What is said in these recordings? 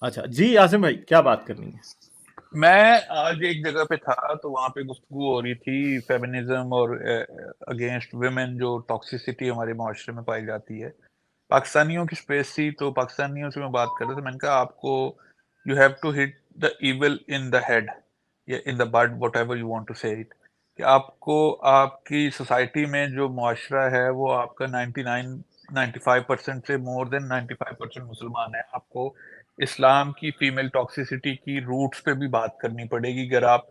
अच्छा जी, आसिम भाई क्या बात करनी है? मैं आज एक जगह पे था तो वहां पे गुफ्तगू हो रही थी फेमिनिज्म और अगेंस्ट वुमेन, जो टॉक्सिसिटी हमारे माशरे में पाई जाती है। पाकिस्तानियों की स्पेस थी तो पाकिस्तानियों से मैं बात कर रहा था। मैंने कहा आपको you have to hit the evil in the head या in the bud, whatever you want to say it, कि आपको आपकी सोसाइटी में जो मुआशरा है वो आपका 95% से मोर देन 95% मुसलमान है। आपको इस्लाम की फीमेल टॉक्सिसिटी की रूट्स पे भी बात करनी पड़ेगी अगर आप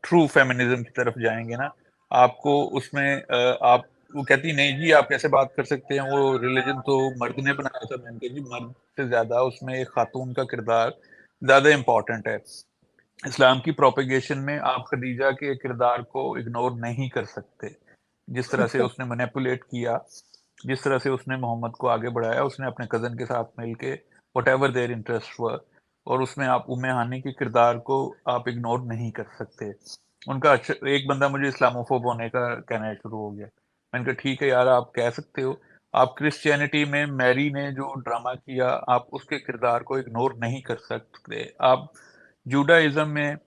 ट्रू फेमिनिज्म की तरफ जाएंगे ना। आपको उसमें आप वो कहती नहीं जी आप कैसे बात कर सकते हैं, वो रिलीजन तो मर्द ने बनाया था। मैंने कहा जी मर्द से ज्यादा उसमें एक खातून का किरदार ज्यादा इंपॉर्टेंट है। इस्लाम की प्रोपेगेशन में आप खदीजा के किरदार को इग्नोर नहीं कर सकते। जिस तरह से उसने मैनिपुलेट किया, जिस तरह से उसने मोहम्मद को आगे बढ़ाया, उसने अपने कजन के साथ मिलके वट एवर देयर इंटरेस्ट वर, और उसमें आप उम्मे हानी के किरदार को आप इग्नोर नहीं कर सकते। उनका एक बंदा मुझे इस्लामोफोब होने का कहना शुरू हो गया। मैंने कहा ठीक है यार, आप कह सकते हो। आप क्रिश्चियनिटी में मैरी ने जो ड्रामा किया, आप उसके किरदार को इग्नोर नहीं कर सकते। आप जूडाइज्म में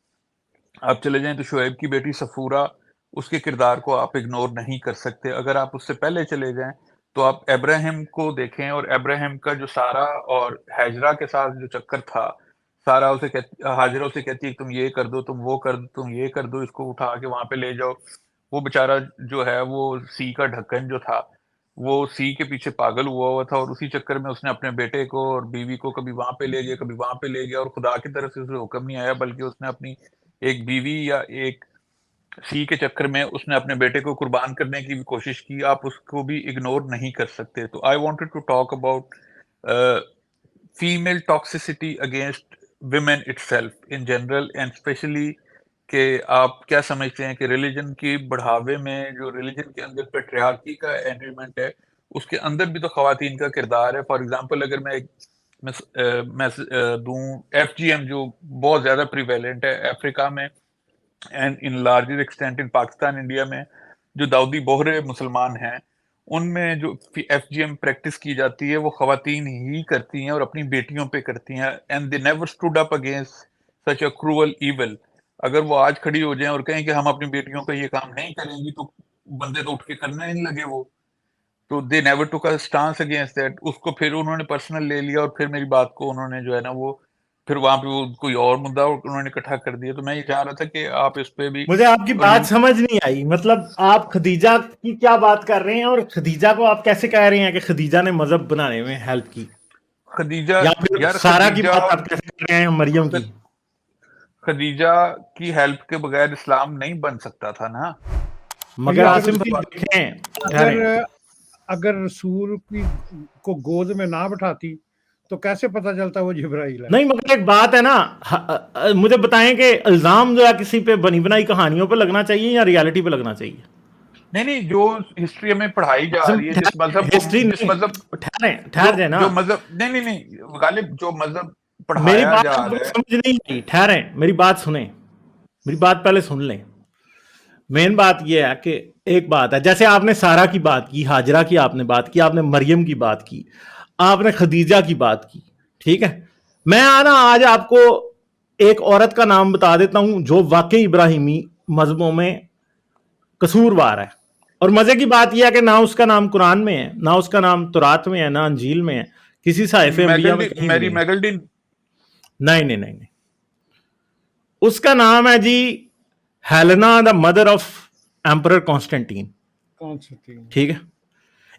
आप चले जाएं तो शुएब की बेटी सफूरा, उसके किरदार को आप इग्नोर नहीं कर सकते। अगर आप उससे पहले चले जाएं तो आप अब्राहम को देखें, और अब्राहम का जो सारा और हाजरा के साथ जो चक्कर था, सारा उसे हाजरा उसे कहती है तुम ये कर दो, तुम वो कर दो, तुम ये कर दो, इसको उठा के वहां पे ले जाओ। वो बेचारा जो है वो सी का ढक्कन जो था, वो सी के पीछे पागल हुआ था, और उसी चक्कर में उसने अपने बेटे को और बीवी को कभी वहां पे ले गया, कभी वहां पे ले गया, और खुदा की तरफ से उसे हुक्म नहीं आया, बल्कि उसने अपनी एक बीवी या एक सी के चक्कर में उसने अपने बेटे को कुर्बान करने की भी कोशिश की। आप उसको भी इग्नोर नहीं कर सकते। तो I wanted to talk about female toxicity against women itself in general and specially, कि आप क्या समझते हैं कि रिलीजन की बढ़ावे में, जो रिलीजन के अंदर पेट्रियार्की का एलिमेंट है, उसके अंदर भी तो खवातीन का किरदार है। फॉर एग्जांपल अगर मैं दूं एफजीएम, जो बहुत ज्यादा प्रिवेलेंट है अफ्रीका में and in larger extent in Pakistan India में, जो दाऊदी बोहरे मुसलमान हैं, उनमें जो एफजीएम प्रैक्टिस की जाती है वो खवातीन ही करती हैं और अपनी बेटियों पे करती हैं। And they never stood up against such a cruel evil. अगर वो आज खड़ी हो जाएं और कहें कि हम अपनी बेटियों का ये काम नहीं करेंगी, तो बंदे तो उठ के करने नहीं लगे वो। तो they never took a stance against that. उसको फिर उन्होंने पर्सनल ले लिया, और फिर मेरी बात को उन्होंने जो है ना वो फिर वहां पे वो कोई और मुद्दा उन्होंने इकट्ठा कर दिया। तो मैं ये चाह रहा था कि आप इस पे भी। मुझे आपकी और बात समझ नहीं आई, मतलब आप खदीजा की क्या बात कर रहे हैं और खदीजा को आप कैसे कह रहे हैं कि खदीजा ने मजहब बनाने में हेल्प की? खदीजा, या फिर यार सारा की खदीजा, बात आप कैसे कर रहे हैं, मरियम की? खदीजा की हेल्प के बगैर इस्लाम नहीं बन सकता था ना। मगर भैया अगर आसिम सिंपल भाई बात। देखें, अगर ठहरें। अगर रसूल की को गोद में ना बैठाती तो कैसे पता चलता वो जिब्राइल है? नहीं, मगर एक बात है ना, मुझे बताएं कि इल्जाम जो है किसी पे बनी बनाई कहानियों पे लगना चाहिए या रियलिटी पे लगना चाहिए? नहीं नहीं, जो हिस्ट्री हमें पढ़ाई जा रही है, जिस मजहब को, हिस्ट्री जिस नहीं, मजहब, ठहरें, जो ठहर जाए ना। जो मजहब, नहीं नहीं नहीं गालिब, जो मजहब मेरी पढ़ाया बात जा आपको रहा है। समझ नहीं आई, ठहरें, मेरी बात सुने, मेरी बात पहले सुन लें। मेन बात यह है कि एक बात है, जैसे आपने सारा की बात की, हाजरा की आपने बात की, आपने मरियम की बात की, आपने खदीजा की बात की, ठीक है। मैं आना आज आपको एक औरत का नाम बता देता हूं जो वाकई इब्राहिमी मजहबों में कसूरवार है। और मजे की बात यह है कि ना उसका नाम कुरान में है, ना उसका नाम तुरात में है, ना अंजील में है, किसी साहिफ अंबिया में कहीं भी मैरी नहीं है। मैगल्डिन। नहीं नहीं नहीं नहीं, उसका नाम है जी Helena, the mother of emperor Constantine. कौन सी थी? ठीक है।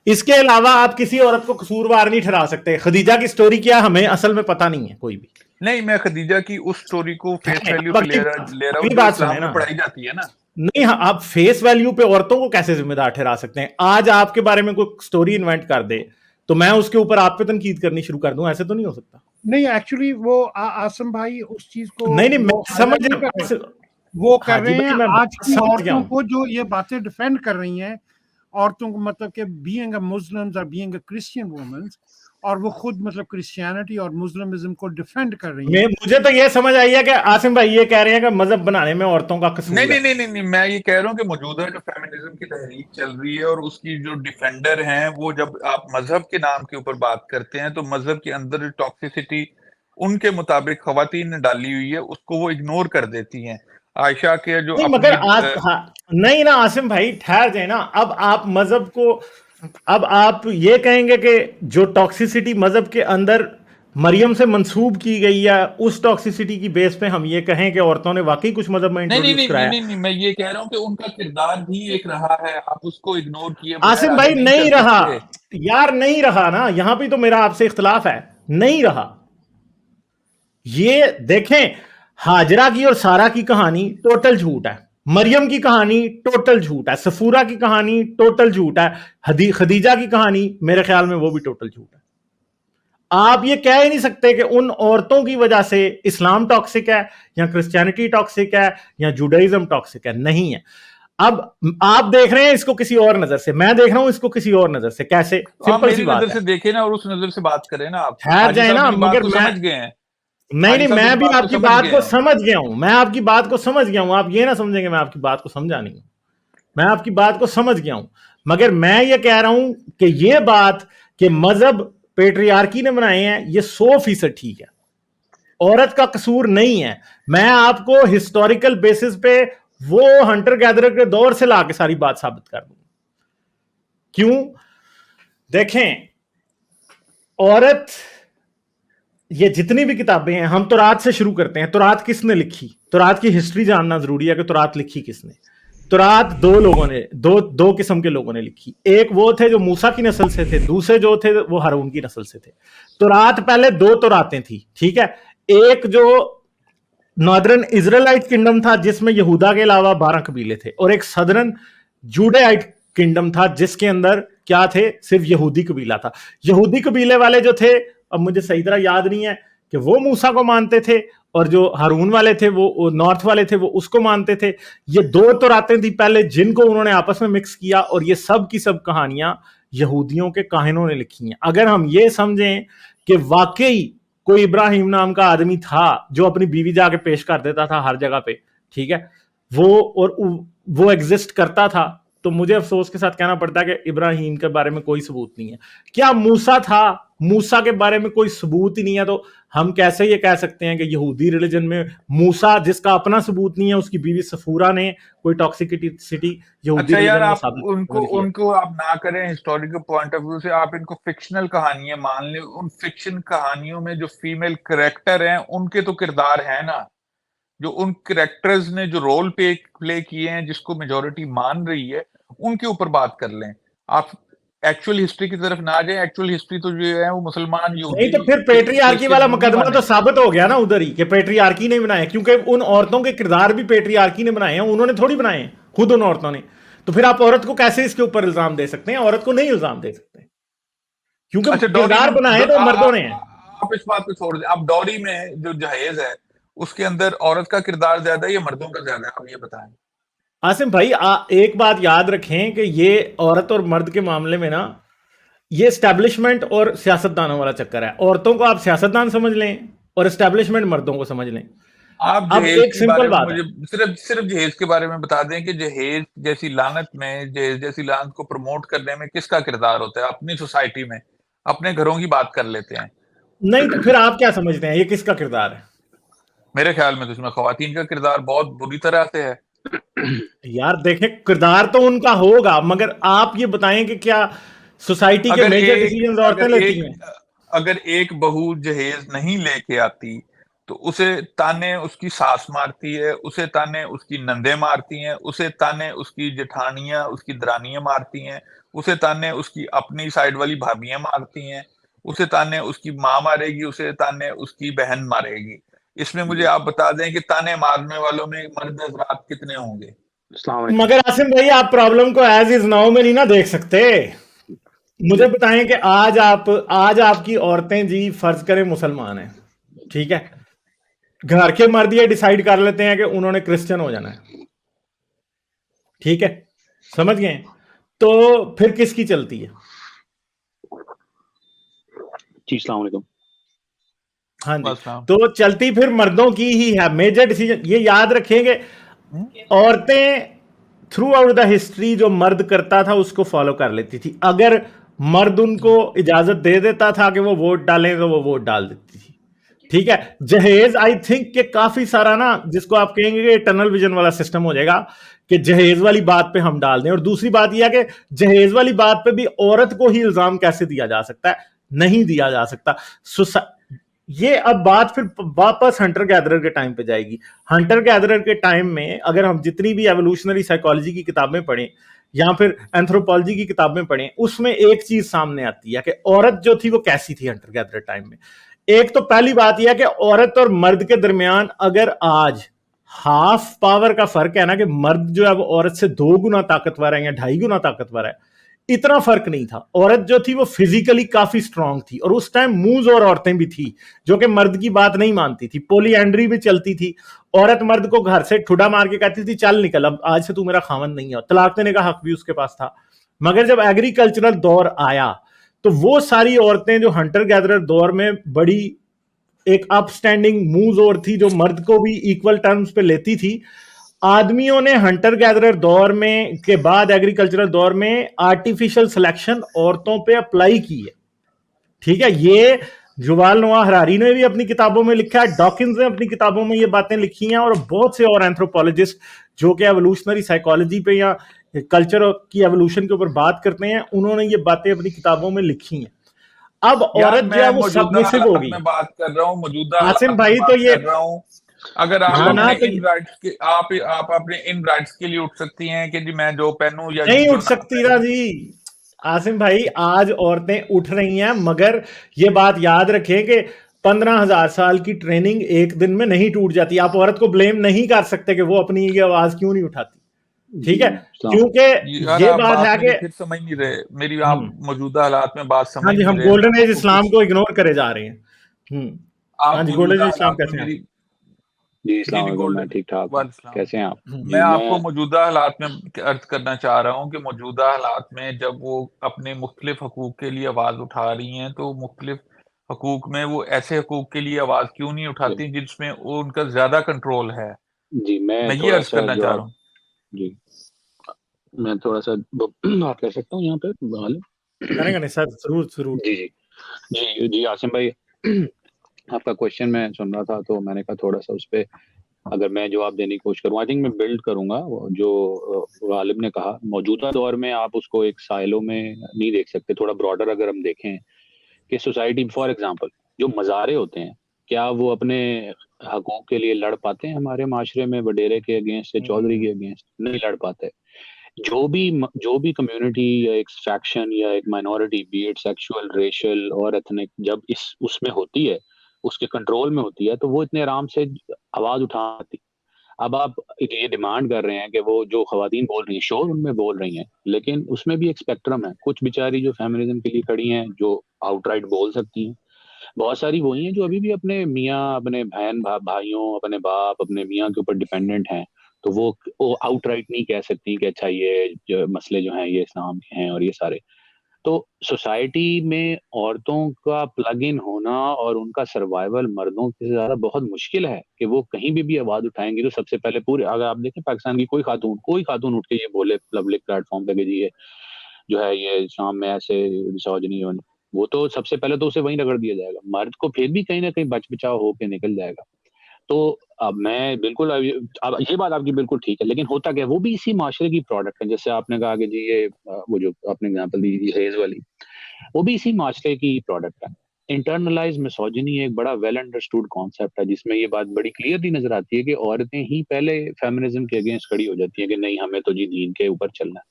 इसके अलावा आप किसी औरत को कसूरवार नहीं ठहरा सकते। खदीजा की स्टोरी क्या हमें असल में पता नहीं है कोई भी। नहीं, मैं खदीजा की उस स्टोरी को फेस है, वैल्यू अब पे ले रहा हूँ अगली जो बात सुने इस्लाम ना। में पढ़ाई जाती है ना। नहीं, हाँ, आप फेस वैल्यू पे औरतों को कैसे जिम्मेदार ठहरा सकते हैं? आज आपके बारे में कोई स्टोरी इन्वेंट कर दे तो मैं उसके ऊपर आप पे तनकीद करनी शुरू कर दूं? ऐसे तो नहीं हो सकता। नहीं, एक्चुअली वो आसम भाई उस चीज को नहीं नहीं, मैं वो समझ हाईलाइट नहीं कर रहे। वो कर हाजी रहे हैं भाई, मैं आज बात की समझ गया औरतों हूं। को जो ये बातें डिफेंड कर रही हैं, औरतों को, मतलब कि बीइंग अ मुस्लिम्स और बीइंग अ क्रिश्चियन वुमेन्स, और वो खुद मतलब क्रिश्चियनिटी और मुस्लिमिज्म को डिफेंड कर रही मैं हैं। मुझे तो ये समझ आई है कि आसिम भाई ये कह रहे हैं कि मजहब बनाने में औरतों का नहीं कसूर नहीं है। नहीं नहीं नहीं, मैं ये कह रहा हूँ कि मौजूदा जो फेमिनिज्म की तहरीक चल रही है और उसकी जो डिफेंडर हैं, वो जब आप मजहब के नाम के ऊपर बात करते हैं तो मजहब के अंदर टॉक्सिसिटी उनके मुताबिक खवातीन ने डाली हुई है, उसको वो इग्नोर कर देती हैं। आयशा के जो नहीं अपनी मगर आज नहीं ना आसिम भाई, ठहर जाए ना। अब आप मजहब को, अब आप ये कहेंगे कि जो टॉक्सिसिटी मजहब के अंदर मरियम से मंसूब की गई है, उस टॉक्सिसिटी की बेस पे हम ये कहें कि औरतों ने वाकई कुछ मजहब में नहीं नहीं इंट्रोड्यूस नहीं कराया। नहीं नहीं मैं ये कह रहा हूँ कि उनका किरदार भी एक रहा है, आप उसको इग्नोर किए बगैर आसिम आगे भाई नहीं नहीं चल रहा सकते। यार, नहीं रहा ना, यहां पे तो मेरा आपसे इख्तलाफ है, नहीं रहा। ये देखें, हाजरा की और सारा की कहानी टोटल झूठ है, मरियम की कहानी टोटल झूठ है, सफूरा की कहानी टोटल झूठ है, खदीजा की कहानी मेरे ख्याल में वो भी टोटल झूठ है। आप ये कह ही नहीं सकते कि उन औरतों की वजह से इस्लाम टॉक्सिक है या क्रिश्चियनिटी टॉक्सिक है या जुडाइज्म टॉक्सिक है, नहीं है। अब आप देख रहे हैं इसको किसी और नजर से, मैं देख रहा हूं इसको किसी और नजर से। कैसे? तो आप सिंपल सी मेरी बात नजर है, से देखें ना और उस नजर से बात करें ना। आप ठहर हाजी जाए साहब ना। मेरी बात मगर को मैं समझ गए हैं, नहीं हाजी नहीं, साहब मैं मेरी भी बात को आपकी समझ बात गए को हैं। समझ गया हूं, मैं आपकी बात को समझ गया हूं। आप ये ना समझेंगे मैं आपकी बात को समझा नहीं हूं, मैं आपकी बात को समझ गया हूं। मगर मैं ये कह रहा हूं कि ये बात कि मजहब पेट्रियार्की ने बनाए हैं, ये 100% ठीक है, औरत का कसूर नहीं है। मैं आपको हिस्टोरिकल बेसिस पे वो हंटर गैदरर के दौर से लाके सारी बात साबित कर दूंगा। क्यों? देखें, औरत, ये जितनी भी किताबें हैं, हम तौरात से शुरू करते हैं। तौरात किसने लिखी? तौरात की हिस्ट्री जानना जरूरी है कि तौरात लिखी किसने। तौरात दो लोगों ने, दो किस्म के लोगों ने लिखी। एक वो थे जो मूसा की नस्ल से थे, दूसरे जो थे वो हारून की नस्ल से थे। तौरात पहले दो तौरातें थी, ठीक है। एक जो नॉर्दर्न इजराइलाइट किंगडम था जिसमें यहूदा के अलावा 12 कबीले थे, और एक सदर्न जूडाइट किंगडम था जिसके अंदर क्या थे? सिर्फ यहूदी कबीला था। यहूदी कबीले वाले जो थे, अब मुझे सही तरह याद नहीं है कि वो मूसा को मानते थे, और जो हारून वाले थे वो नॉर्थ वाले थे वो उसको मानते थे। ये दो तौरातें थी पहले जिनको उन्होंने आपस में मिक्स किया, और ये सब की सब कहानियां यहूदियों के काहिनों ने लिखी हैं। अगर हम ये समझें कि वाकई कोई इब्राहिम नाम का आदमी था जो अपनी बीवी जाके पेश कर देता था हर जगह पे, ठीक है, वो एग्जिस्ट करता था, तो मुझे अफसोस के साथ कहना पड़ता है कि इब्राहिम के बारे में कोई सबूत नहीं है। क्या मूसा था? मूसा के बारे में कोई सबूत ही नहीं है, तो हम कैसे ये कह सकते हैं कि यहूदी रिलीजन में मूसा, जिसका अपना सबूत नहीं है, उसकी बीवी सफूरा ने कोई टॉक्सिसिटी यहूदी अच्छा यार, रिलीजन में आप साबित उनको की है? उनको आप ना करें हिस्टोरिकल पॉइंट ऑफ व्यू से, आप इनको फिक्शनल कहानियां मान लें। उन फिक्शन कहानियों में जो फीमेल करेक्टर हैं उनके तो किरदार हैं ना, जो उन करेक्टर्स ने जो रोल प्ले किए हैं जिसको मेजोरिटी मान रही है, उनके ऊपर बात कर लें। आप एक्चुअल हिस्ट्री की तरफ ना जाएं। एक्चुअल हिस्ट्री तो जो है वो मुसलमान, नहीं यहूदी, तो फिर पेट्रियार्की वाला क्रिश्चियन नहीं मुकदमा तो मानेंगे। साबित हो गया ना उधर ही कि पेट्रियार्की ने बनाया, क्योंकि उन औरतों के किरदार भी पेट्रियार्की ने बनाए हैं, उन्होंने थोड़ी बनाए हैं, खुद उन औरतों ने। तो फिर आप औरत को कैसे इसके ऊपर इल्जाम दे सकते हैं? औरत को नहीं इल्जाम दे सकते, क्योंकि अच्छा, डॉरी किरदार में बनाए तो मर्दों ने हैं। आप इस बात को छोड़ दें। आप डॉरी में जो जहेज है उसके अंदर औरत का किरदार ज्यादा है या मर्दों का ज्यादा है? आप ये बताएं। आसिम भाई, एक बात याद रखें कि ये औरत और मर्द के मामले में ना, ये एस्टैब्लिशमेंट और सियासतदानों वाला चक्कर है। औरतों को आप सियासतदान समझ लें और एस्टैब्लिशमेंट मर्दों को समझ लें। आप अब जहेज एक के बारे सिंपल में बात है, मुझे सिर्फ जहेज के बारे में बता दें कि जहेज जैसी लानत में, जहेज जैसी लानत को प्रमोट करने में किसका किरदार होता है? अपनी सोसाइटी में, अपने घरों की बात कर लेते हैं। नहीं तो फिर आप क्या समझते हैं ये किसका किरदार है? मेरे ख्याल में तो इसमें खवातीन का किरदार बहुत बुरी तरह से है। यार देखें, किरदार तो उनका होगा, मगर आप ये बताएं कि क्या सोसाइटी के अगर मेजर एक डिसीजंस औरतें अगर लेती एक हैं? अगर एक बहू जहेज नहीं लेके आती तो उसे ताने उसकी सास मारती है, उसे ताने उसकी नंदे मारती हैं, उसे ताने उसकी जेठानियां, उसकी दरानियां मारती हैं, उसे ताने उसकी अपनी साइड वाली भाभियां मारती हैं, उसे ताने उसकी माँ मारेगी, उसे ताने उसकी बहन मारेगी। इसमें मुझे आप बता दें कि ताने मारने वालों में मर्द हजरात कितने होंगे? मगर आसिम भाई, आप प्रॉब्लम को एज इज नाउ में नहीं ना देख सकते। मुझे बताएं कि आज आपकी औरतें जी फर्ज करें मुसलमान हैं, ठीक है, घर के मर्द ये डिसाइड कर लेते हैं कि उन्होंने क्रिश्चियन हो जाना है, ठीक है, समझ गए? तो फिर किसकी चलती है? जी, अस्सलाम वालेकुम। हाँ जी, वालेकुम। तो चलती फिर मर्दों की ही है। मेजर डिसीजन ये याद रखेंगे, औरतें थ्रू आउट द हिस्ट्री जो मर्द करता था उसको फॉलो कर लेती थी। अगर मर्द उनको इजाजत दे देता था कि वो वोट डालें तो वो वोट डाल देती थी। ठीक है। जहेज आई थिंक के काफी सारा ना, जिसको आप कहेंगे कि टनल विजन वाला सिस्टम हो जाएगा कि जहेज वाली बात पे हम डाल दें। और दूसरी बात यह है कि जहेज वाली बात पे भी औरत को ही इल्जाम कैसे दिया जा सकता है? नहीं दिया जा सकता। ये अब बात फिर वापस हंटर गैदरर के टाइम पे जाएगी। हंटर गैदरर के टाइम में अगर हम जितनी भी एवोल्यूशनरी साइकोलॉजी की किताबें पढ़ें या फिर एंथ्रोपोलॉजी की किताबें पढ़ें, उसमें एक चीज सामने आती है कि औरत जो थी वो कैसी थी हंटर गैदरर टाइम में। एक तो पहली बात यह है कि औरत और मर्द के दरमियान अगर आज हाफ पावर का फर्क है ना, कि मर्द जो है वो औरत से 2 गुना ताकतवर है या 2.5 गुना ताकतवर है, इतना फर्क नहीं था। औरत जो थी वो फिजिकली काफी स्ट्रांग थी, और उस टाइम मूज और औरतें भी थी जो कि मर्द की बात नहीं मानती थी। पोलीएंड्री भी चलती थी। औरत मर्द को घर से ठुडा मार के कहती थी चल निकल, अब आज से तू मेरा खामन नहीं है। तलाक देने का हक भी उसके पास था। मगर जब एग्रीकल्चरल दौर आया तो वो सारी औरतें जो हंटर गैदरर दौर में बड़ी एक अपस्टैंडिंग मूज और थी, जो मर्द को भी इक्वल टर्म्स पे लेती थी, आदमियों ने हंटर गैदरर दौर में के बाद एग्रीकल्चरल दौर में आर्टिफिशियल सिलेक्शन औरतों पे अप्लाई की है। ठीक है, ये युवाल नोआ हरारी ने भी अपनी किताबों में लिखा है, डॉकिंस ने अपनी किताबों में ये बातें लिखी हैं, और बहुत से और एंथ्रोपोलॉजिस्ट जो कि एवोल्यूशनरी साइकोलॉजी पे या कल्चर की एवोल्यूशन के ऊपर बात करते हैं, उन्होंने ये बातें अपनी किताबों में लिखी हैं। अब औरत जो है वो सबमिसिव होगी। मैं बात कर रहा हूँ मौजूदा आसिम भाई, तो ये कर रहा हूँ, अगर आप हाँ ना, अपने तो इन राइट्स के आप अपने इन राइट्स के लिए उठ सकती हैं कि जी मैं जो पहनूं या नहीं जो उठ सकती ना जी। आसिम भाई, आज औरतें उठ रही हैं, मगर ये बात याद रखें कि 15,000 साल की ट्रेनिंग एक दिन में नहीं टूट जाती। आप औरत को ब्लेम नहीं कर सकते कि वो अपनी ये आवाज क्यों नहीं उठाती। ठीक है, क्योंकि यार ये आप बात है मेरी कि फिर समझ नहीं रहे मेरी, आप मौजूदा हालात में बात हाँ समझ जी, नहीं हम रहे। गोल्डन मैं एज आपको इस्लाम कुछ को इग्नोर करे जा रहे हैं। हाँ आप जी, गोल्डन मौजूदा एज इस्लाम हालात में कैसे हैं? मेरी जी जी अस्सलाम वालेकुम, मैं गोल्डन ठीक ठाक हूँ। वालेकुम कैसे हैं आप? मैं जी आपको मैं मौजूदा हालात में अर्ज करना चाह रहा हूँ कि मौजूदा हालात में जब वो अपने मुख्तलिफ हकूक के लिए आवाज उठा रही हैं, तो मुख्तलिफ हकूक में वो ऐसे हकूक के लिए आवाज क्यों नहीं उठाती जिसमें वो उनका ज्यादा कंट्रोल है। जी मैं मैं ये थोड़ा अर्ज सा करना चाह रहा जवाब हूँ। जी मैं थोड़ा सा बात कर सकता हूँ यहाँ पे गालिब? करेंगे सर, जरूर जरूर। जी जी जी जी आसिम भाई, आपका क्वेश्चन मैं सुन रहा था तो मैंने कहा थोड़ा सा उस पे अगर मैं जवाब देने की कोशिश करूँ, आई थिंक मैं बिल्ड करूंगा वो जो गालिब ने कहा। मौजूदा दौर में आप उसको एक साइलो में नहीं देख सकते, थोड़ा ब्रॉडर अगर हम देखें कि सोसाइटी फॉर एग्जांपल जो मज़ारे होते हैं, क्या वो अपने हकूक के लिए लड़ पाते हैं हमारे माशरे में? वडेरे के अगेंस्ट या चौधरी के अगेंस्ट नहीं लड़ पाते। जो भी कम्युनिटी या एक फैक्शन या एक minority, B it sexual, racial और एथनिक, जब इस उसमें होती है, उसके कंट्रोल में होती है, तो वो इतने आराम से आवाज उठाती। अब आप ये डिमांड कर रहे हैं कि वो जो खवातीन बोल रही हैं, शोर उनमें बोल रही हैं, लेकिन उसमें भी एक स्पेक्ट्रम है। कुछ बेचारी जो फेमिनिज्म के लिए खड़ी हैं, जो आउटराइट बोल सकती हैं। बहुत सारी वही हैं जो अभी भी अपने मियाँ, अपने बहन भाइयों, अपने बाप, अपने मियाँ के ऊपर डिपेंडेंट हैं। तो वो आउटराइट नहीं कह सकती कि अच्छा ये जो मसले जो हैं ये इस्लाम के हैं और ये सारे। तो सोसाइटी में औरतों का प्लग इन होना और उनका सर्वाइवल मर्दों से ज्यादा बहुत मुश्किल है कि वो कहीं भी आवाज उठाएंगी तो सबसे पहले पूरे, अगर आप देखें पाकिस्तान की कोई खातून उठ के ये बोले पब्लिक प्लेटफॉर्म पे कि जी ये जो है ये इस्लाम में ऐसे मिसोजिनी होनी, वो तो सबसे पहले तो उसे वहीं रगड़ दिया जाएगा। मर्द को फिर भी कहीं ना कहीं बच बचाव होके निकल जाएगा। तो अब मैं बिल्कुल अब ये बात आपकी बिल्कुल ठीक है, लेकिन होता क्या है, वो भी इसी माशरे की प्रोडक्ट है। जैसे आपने कहा कि जी ये वो जो आपने एग्जांपल दी हेज वाली, वो भी इसी माशरे की प्रोडक्ट है। इंटरनलाइज मिसोजिनी एक बड़ा वेल अंडरस्टूड कॉन्सेप्ट है, जिसमें ये बात बड़ी क्लियरली नजर आती है कि औरतें ही पहले फेमिनिज्म के अगेंस्ट खड़ी हो जाती हैं कि नहीं हमें तो जी दीन के ऊपर चलना है,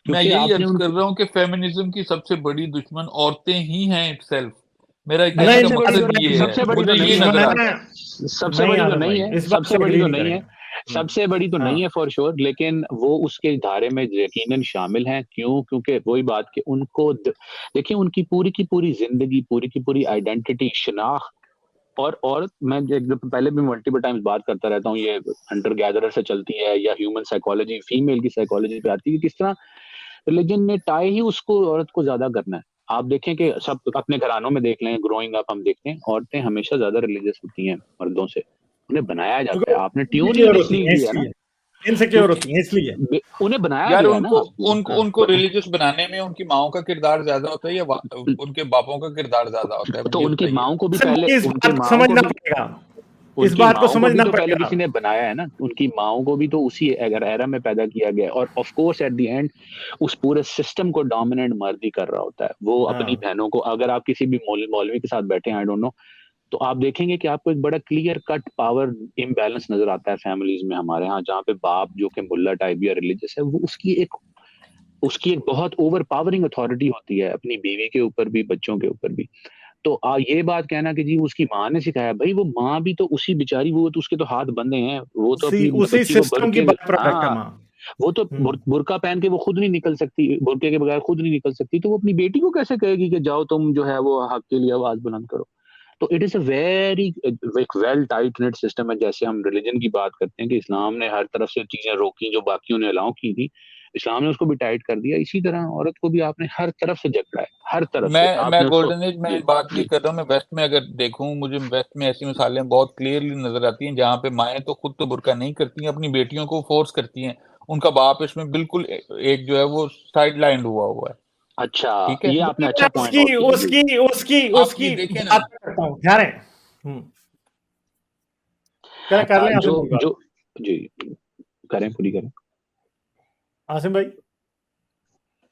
मैं क्योंकि यही आपने अर्ज कर उनको रहा हूँ कि फेमिनिज्म की सबसे बड़ी दुश्मन औरतें ही हैं इटसेल्फ। मेरा कहने नहीं का सबसे बड़ी तो मकसद नहीं, ये है, सबसे बड़ी तो मुझे ये नहीं है, नजर आता मैं है। सबसे नहीं बड़ी तो आदम नहीं भाई, है, इस बात से सबसे बड़ी एग्री तो नहीं नहीं है, करेंगे। सबसे बड़ी तो हाँ, नहीं है फॉर श्योर, लेकिन वो उसके धारे में यकीनन शामिल हैं। क्यों? क्योंकि वही बात कि उनको देखिए उनकी पूरी की पूरी जिंदगी, पूरी की पूरी आइडेंटिटी, शनाख्त, और मैं एक दफा पहले भी मल्टीपल टाइम्स बात करता रहता हूँ, ये हंटर गैदरर से चलती है या ह्यूमन साइकोलॉजी, फीमेल की साइकोलॉजी पे आती है, किस तरह रिलीजन ने टाई ही उसको औरत को ज्यादा करना है। आप देखें कि सब अपने घरानों में देख लें, ग्रोइंग अप हम देखते हैं, औरतें हमेशा ज्यादा रिलीजियस होती हैं मर्दों से, उन्हें बनाया जाता है, आपने ट्यून ही क्योंकि होती इसलिए है लिया ना। इसलिए। इनसिक्योर होती हैं इसलिए। उन्हें बनाया यार गया है ना। उनको रिलीजियस बनाने में उनकी माओ का किरदार ज्यादा होता है या उनके बापों का किरदार ज्यादा होता है? तो मुझे उनकी बताइए। माओ को भी इस पहले बात उनकी को माओ को समझना भी पड़ेगा, इस उनकी बात को माओ को भी समझना तो पहले पड़ेगा। किसी ने बनाया है ना, उनकी माओ को भी तो उसी अगर एरा में पैदा किया गया है। और of course at the end उस पूरे सिस्टम को डोमिनेट मर्द ही कर रहा होता है। वो अपनी बहनों को, अगर आप किसी भी मौलवी के साथ बैठे हैं, आई डोंट नो, तो आप देखेंगे कि आपको एक बड़ा क्लियर कट पावर इम्बैलेंस नजर आता है फैमिलीज में हमारे यहाँ, जहाँ पे बाप जो कि मुल्ला टाइप या रिलीजियस है, वो उसकी एक बहुत ओवर पावरिंग अथॉरिटी होती है अपनी बीवी के ऊपर भी, बच्चों के ऊपर भी। तो ये बात कहना कि जी उसकी माँ ने सिखाया, भाई वो माँ भी तो उसी बेचारी, वो तो उसके तो हाथ बंधे हैं, वो तो अपनी उसी बच्ची को सिस्टम की बात प्रोडक्ट है माँ। वो तो बुर्का पहन के वो खुद नहीं निकल सकती, बुर्के के बगैर खुद नहीं निकल सकती, तो वो अपनी बेटी को कैसे कहेगी कि जाओ तुम जो है वो हक के लिए आवाज बुलंद करो? तो it is a very well tight net system है। जैसे हम रिलीजन की बात करते हैं कि इस्लाम ने हर तरफ से चीजें रोकी जो बाकियों ने अलाउ की थी, इस्लाम ने उसको भी टाइट कर दिया। इसी तरह औरत को भी आपने हर तरफ से जकड़ा है, हर तरफ से मैं आपने गोल्डन एज में जी, बात नहीं जी। कर रहा हूँ। मैं वेस्ट में अगर देखूं, मुझे वेस्ट में ऐसी मिसालें बहुत क्लियरली नजर आती हैं जहाँ पे माएँ तो खुद तो बुर्का नहीं करती हैं, अपनी बेटियों को फोर्स करती हैं। उनका बाप इसमें बिल्कुल एक जो है वो साइड लाइन हुआ है। अच्छा, ठीक है, ये आपने अच्छा पॉइंट उसकी नोट किया जी। उसकी आप ये देखें ना। बात करता हूँ, ध्यान है। कर लें आसिम भाई बात। जो जी करें, पूरी करें। आसिम भाई,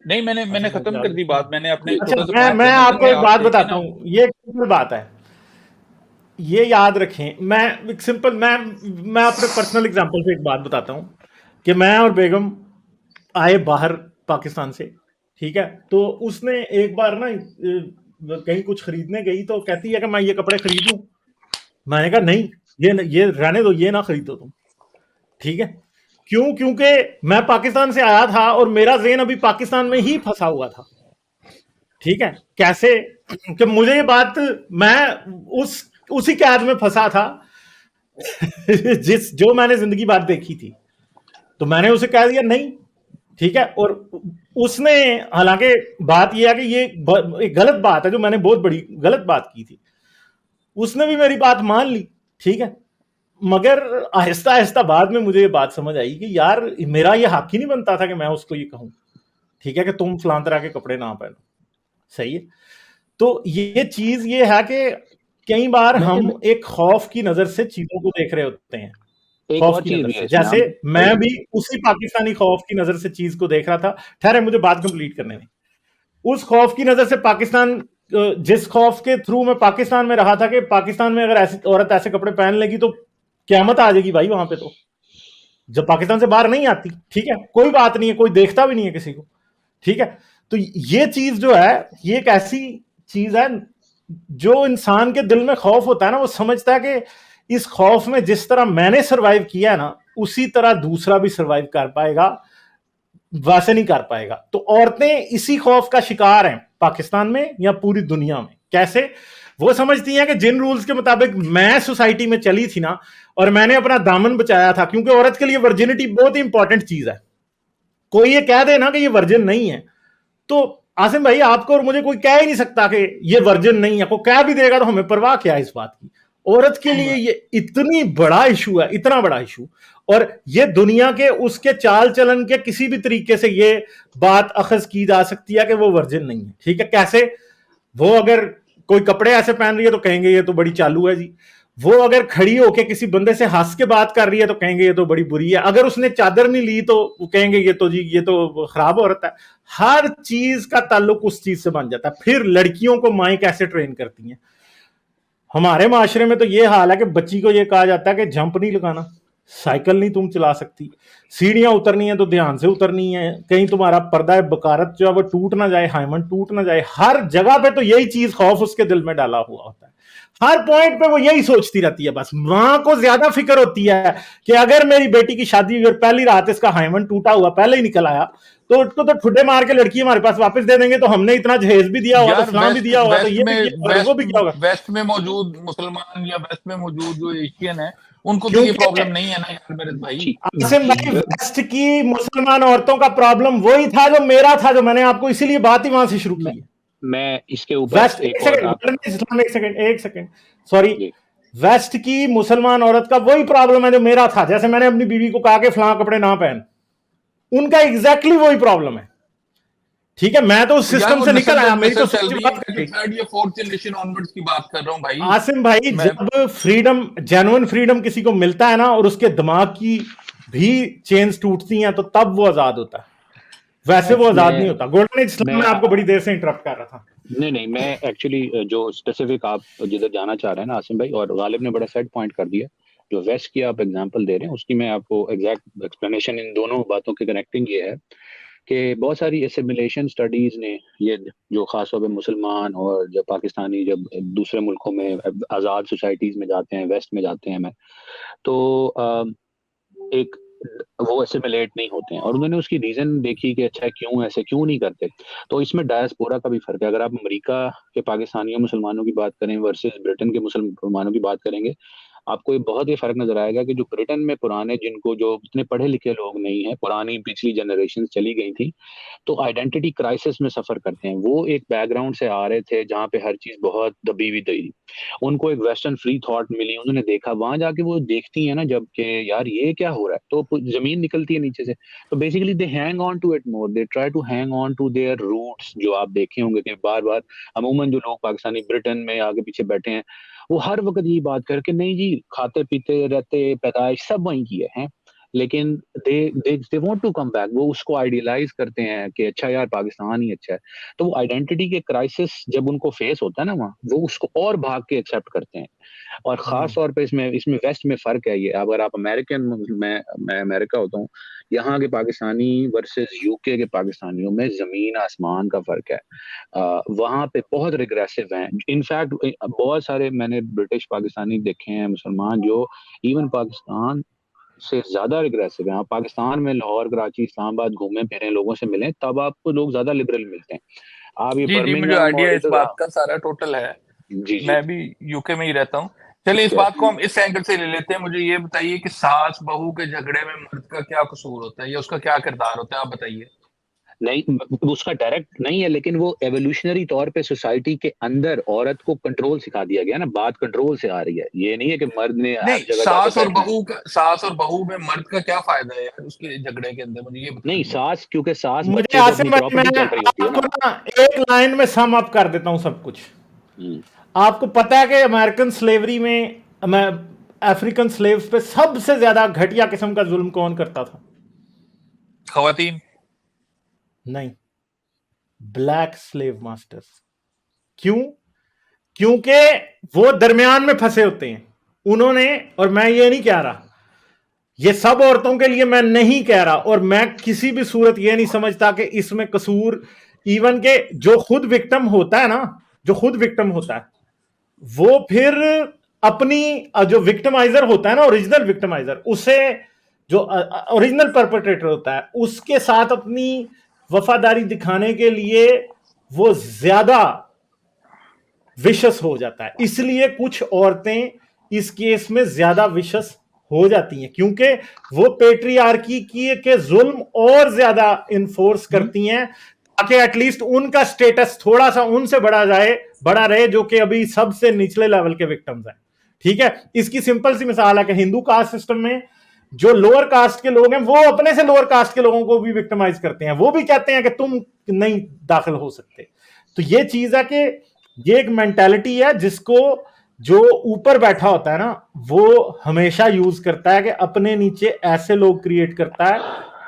नहीं, मैंने खत्म कर दी बात। मैंने अपने अच्छा, छोटा सा पॉइंट मैं करना था आपको कि एक आप बात देखें बताता ना। हूँ, ये एक सिंपल बात है, ये याद रखें। मैं अपने पर्सनल एग्जांपल से एक बात बताता हूँ कि मैं और बेगम आए बाहर पाकिस्तान से, ठीक है। तो उसने एक बार ना कहीं कुछ खरीदने गई तो कहती है कि मैं ये कपड़े खरीद लूं। मैंने कहा नहीं, ये रहने दो, ये ना खरीदो तुम, ठीक है। क्यों? क्योंकि मैं पाकिस्तान से आया था और मेरा ज़हन अभी पाकिस्तान में ही फंसा हुआ था, ठीक है। कैसे कि मुझे ये बात, मैं उसी कैद में फंसा था जो मैंने जिंदगी बात देखी थी। तो मैंने उसे कह दिया नहीं, ठीक है। और उसने, हालांकि बात यह है कि ये एक गलत बात है, जो मैंने बहुत बड़ी गलत बात की थी, उसने भी मेरी बात मान ली, ठीक है। मगर आहिस्ता आहिस्ता बाद में मुझे ये बात समझ आई कि यार मेरा ये हक ही नहीं बनता था कि मैं उसको ये कहूं, ठीक है, कि तुम फलां तरह के कपड़े ना पहनो, सही है। तो ये चीज ये है कि कई बार हम एक खौफ की नजर से चीजों को देख रहे होते हैं, एक खौफ और की चीज नजर भी से। है इसमें, जैसे मैं भी उसी पाकिस्तानी खौफ की नजर से चीज को देख रहा था। ठहरे, मुझे बात कंप्लीट करने में। उस खौफ की नजर से पाकिस्तान, जिस खौफ के थ्रू मैं पाकिस्तान में रहा था कि पाकिस्तान में अगर ऐसी औरत ऐसे कपड़े पहन लेगी तो क्यामत आ जाएगी भाई वहां पे। तो जब पाकिस्तान से बाहर नहीं आती, ठीक है, कोई बात नहीं है, कोई देखता भी नहीं है किसी को, ठीक है। तो ये चीज जो है, ये एक ऐसी चीज है, जो इंसान के दिल में खौफ होता है ना, वो समझता है कि इस खौफ में जिस तरह मैंने सरवाइव किया है ना, उसी तरह दूसरा भी सरवाइव कर पाएगा, वैसे नहीं कर पाएगा। तो औरतें इसी खौफ का शिकार हैं पाकिस्तान में या पूरी दुनिया में। कैसे? वो समझती हैं कि जिन रूल्स के मुताबिक मैं सोसाइटी में चली थी ना, और मैंने अपना दामन बचाया था, क्योंकि औरत के लिए वर्जिनिटी बहुत ही इंपॉर्टेंट चीज है। कोई ये कह दे ना कि ये वर्जिन नहीं है, तो आसिम भाई आपको और मुझे कोई कह ही नहीं सकता कि ये वर्जिन नहीं है। कोई कह भी देगा तो हमें परवाह क्या है इस बात की। औरत के लिए ये इतनी बड़ा इशू है, इतना बड़ा इशू, और ये दुनिया के उसके चाल चलन के किसी भी तरीके से ये बात अखज की जा सकती है कि वो वर्जिन नहीं है, ठीक है। कैसे? वो अगर कोई कपड़े ऐसे पहन रही है तो कहेंगे ये तो बड़ी चालू है जी। वो अगर खड़ी होके किसी बंदे से हंस के बात कर रही है तो कहेंगे ये तो बड़ी बुरी है। अगर उसने चादर नहीं ली तो कहेंगे ये तो जी ये तो खराब औरत है। हर चीज का ताल्लुक उस चीज से बन जाता है। फिर लड़कियों को माएं कैसे ट्रेन करती हैं? हमारे माशरे में तो ये हाल है कि बच्ची को ये कहा जाता है कि जंप नहीं लगाना, साइकिल नहीं तुम चला सकती, सीढ़ियां उतरनी है तो ध्यान से उतरनी है, कहीं तुम्हारा पर्दा बकारत जो है वो टूट ना जाए, हाइमन टूट ना जाए। हर जगह पे तो यही चीज खौफ उसके दिल में डाला हुआ होता है। हर पॉइंट पे वो यही सोचती रहती है। बस मां को ज्यादा फिक्र होती है कि अगर मेरी बेटी की शादी हुई और पहली रात इसका हाइमन टूटा हुआ पहले ही निकल आया तो उसको तो ठुड्डे मार के लड़की हमारे पास वापस दे देंगे, तो हमने इतना जहेज भी दिया हुआ, तो फलां भी दिया हुआ, तो ये भी किया होगा, वो भी किया होगा। वेस्ट में मौजूद मुसलमान या वेस्ट में मौजूद जो एशियन है, उनको तो ये प्रॉब्लम नहीं है ना यार मेरे भाई। आसिम भाई, वेस्ट की मुसलमान औरतों का प्रॉब्लम वही था जो मेरा था, जो मैंने आपको इसीलिए बात ही वहां से शुरू की है। मैं इसके ऊपर वेस्ट, एक सेकंड सॉरी, वेस्ट की मुसलमान औरत का वही प्रॉब्लम है जो मेरा था, जैसे मैंने अपनी बीवी को कहा कि फलां कपड़े ना पहन, उनका एग्जैक्टली वही प्रॉब्लम है। ठीक है, मैं तो उस यार सिस्टम वो से निकल आया, मेरी तो नस्ल चल सोच रही है, बात मैं थी। तो थर्ड या फोर्थ जनरेशन ऑनवर्ड्स की बात कर रहा हूँ भाई। आसिम भाई, मैं जब फ्रीडम, जेन्युइन फ्रीडम किसी को मिलता है ना, और उसके दिमाग की भी चेन्स टूटती हैं, तो तब वो आजाद होता है, वैसे वो आजाद नहीं होता। गोल्डन एज इस्लाम मैं में आपको बड़ी देर से इंटरप्ट कर रहा था। नहीं, मैं एक्चुअली जो स्पेसिफिक आप जिधर जाना चाह रहे हैं ना आसिम भाई, और गालिब ने बड़ा सेट पॉइंट कर दिया, जो वेस्ट की आप एग्जांपल दे रहे हैं उसकी मैं आपको एग्जैक्ट एक्सप्लेनेशन इन दोनों बातों की कनेक्टिंग ये है कि बहुत सारी एसिमिलेशन स्टडीज ने ये जो खास तौर पे मुसलमान और जब पाकिस्तानी जब दूसरे मुल्कों में आज़ाद सोसाइटीज में जाते हैं, वेस्ट में जाते हैं मैं, तो एक वो एसिमिलेट नहीं होते हैं, और उन्होंने उसकी रीजन देखी कि अच्छा क्यों ऐसे क्यों नहीं करते। तो इसमें डायस्पोरा का भी फर्क है। अगर आप अमेरिका के पाकिस्तानियों मुसलमानों की बात करें वर्सेस ब्रिटेन के मुसलमानों की बात करेंगे, आपको ये बहुत ही फर्क नजर आएगा कि जो ब्रिटेन में पुराने, जिनको जो इतने पढ़े लिखे लोग नहीं है, पुरानी पिछली जनरेशन चली गई थी, तो आइडेंटिटी क्राइसिस में सफर करते हैं। वो एक बैकग्राउंड से आ रहे थे जहाँ पे हर चीज बहुत दबी हुई थी, उनको एक वेस्टर्न फ्री थॉट मिली, उन्होंने देखा, वहां जाके वो देखती है ना जब कि यार ये क्या हो रहा है, तो जमीन निकलती है नीचे से। तो basically they hang on to it more, they try to hang on to their roots. जो आप देखे होंगे कि बार बार अमूमन जो लोग पाकिस्तानी ब्रिटेन में आगे पीछे बैठे हैं, वो हर वक्त यही बात करके, नहीं जी खाते पीते रहते, पैदाइश सब वहीं की है, लेकिन they they they want to come back. वो उसको आइडियलाइज करते हैं कि अच्छा यार पाकिस्तान ही अच्छा है। तो वो आइडेंटिटी के क्राइसिस जब उनको फेस होता है ना वहाँ, वो उसको और भाग के एक्सेप्ट करते हैं। और खास तौर पे इसमें वेस्ट में फर्क है ये। अगर आप अमेरिकन, मैं अमेरिका होता हूँ, यहाँ के पाकिस्तानी वर्सेस यूके के पाकिस्तानियों में जमीन आसमान का फर्क है। वहाँ पे बहुत रिग्रेसिव हैं। इनफैक्ट बहुत सारे मैंने ब्रिटिश पाकिस्तानी देखे हैं मुसलमान जो इवन पाकिस्तान से ज्यादा रिग्रेसिव है। आप पाकिस्तान में लाहौर, कराची, इस्लामाबाद घूमे फिरे, लोगों से मिले, तब आपको लोग ज्यादा लिबरल मिलते हैं। आप ये जी मुझे बर्मिंघम आइडिया और इस इधर, बात का सारा टोटल है। जी जी, मैं भी यूके में ही रहता हूँ। चलिए इस बात को हम इस एंगल से ले लेते हैं। मुझे ये बताइए कि सास बहू के झगड़े में मर्द का क्या कसूर होता है या उसका क्या किरदार होता है, आप बताइए। नहीं उसका डायरेक्ट नहीं है, लेकिन वो एवोल्यूशनरी तौर पे सोसाइटी के अंदर औरत को कंट्रोल सिखा दिया गया ना, बात कंट्रोल से आ रही है। ये नहीं है कि मर्द ने हर नहीं, जगह जाके बैठना है। सास और बहू में मर्द का क्या फायदा है यार उसके झगड़े के अंदर, मुझे ये नहीं, बताइए। सास, क्योंकि सास मुझे बच्चे को अपनी आसिम भाई, मैं प्रॉपर्टी कह रही होती है आपको ना। ना एक लाइन में सम अप कर देता हूं सब कुछ। हम्म, आपको पता है कि अमेरिकन स्लेवरी में, अफ्रीकन स्लेव्स पे सबसे ज्यादा घटिया किस्म का जुल्म कौन करता था? खवातीन। नहीं, ब्लैक स्लेव मास्टर्स। क्यों? क्योंकि वो दरमियान में फंसे होते हैं उन्होंने। और मैं ये नहीं कह रहा, ये सब औरतों के लिए मैं नहीं कह रहा, और मैं किसी भी सूरत ये नहीं समझता कि इसमें कसूर इवन के जो खुद विक्टिम होता है ना, जो खुद विक्टिम होता है वो फिर अपनी जो विक्टिमाइजर होता है ना, ओरिजिनल विक्टिमाइजर, उसे जो ओरिजिनल परपेट्रेटर होता है उसके साथ अपनी वफादारी दिखाने के लिए वो ज्यादा विशस हो जाता है। इसलिए कुछ औरतें इस केस में ज्यादा विशस हो जाती हैं, क्योंकि वो पेट्रियार्की की के जुल्म और ज्यादा इन्फोर्स करती हैं, ताकि एटलीस्ट उनका स्टेटस थोड़ा सा उनसे बड़ा रहे जो कि अभी सबसे निचले लेवल के विक्टिम्स हैं। ठीक है, इसकी सिंपल सी मिसाल है कि हिंदू कास्ट सिस्टम में जो लोअर कास्ट के लोग हैं वो अपने से लोअर कास्ट के लोगों को भी विक्टिमाइज करते हैं। वो भी कहते हैं कि तुम नहीं दाखिल हो सकते। तो ये चीज है कि ये एक मेंटालिटी है जिसको जो ऊपर बैठा होता है ना वो हमेशा यूज करता है कि अपने नीचे ऐसे लोग क्रिएट करता है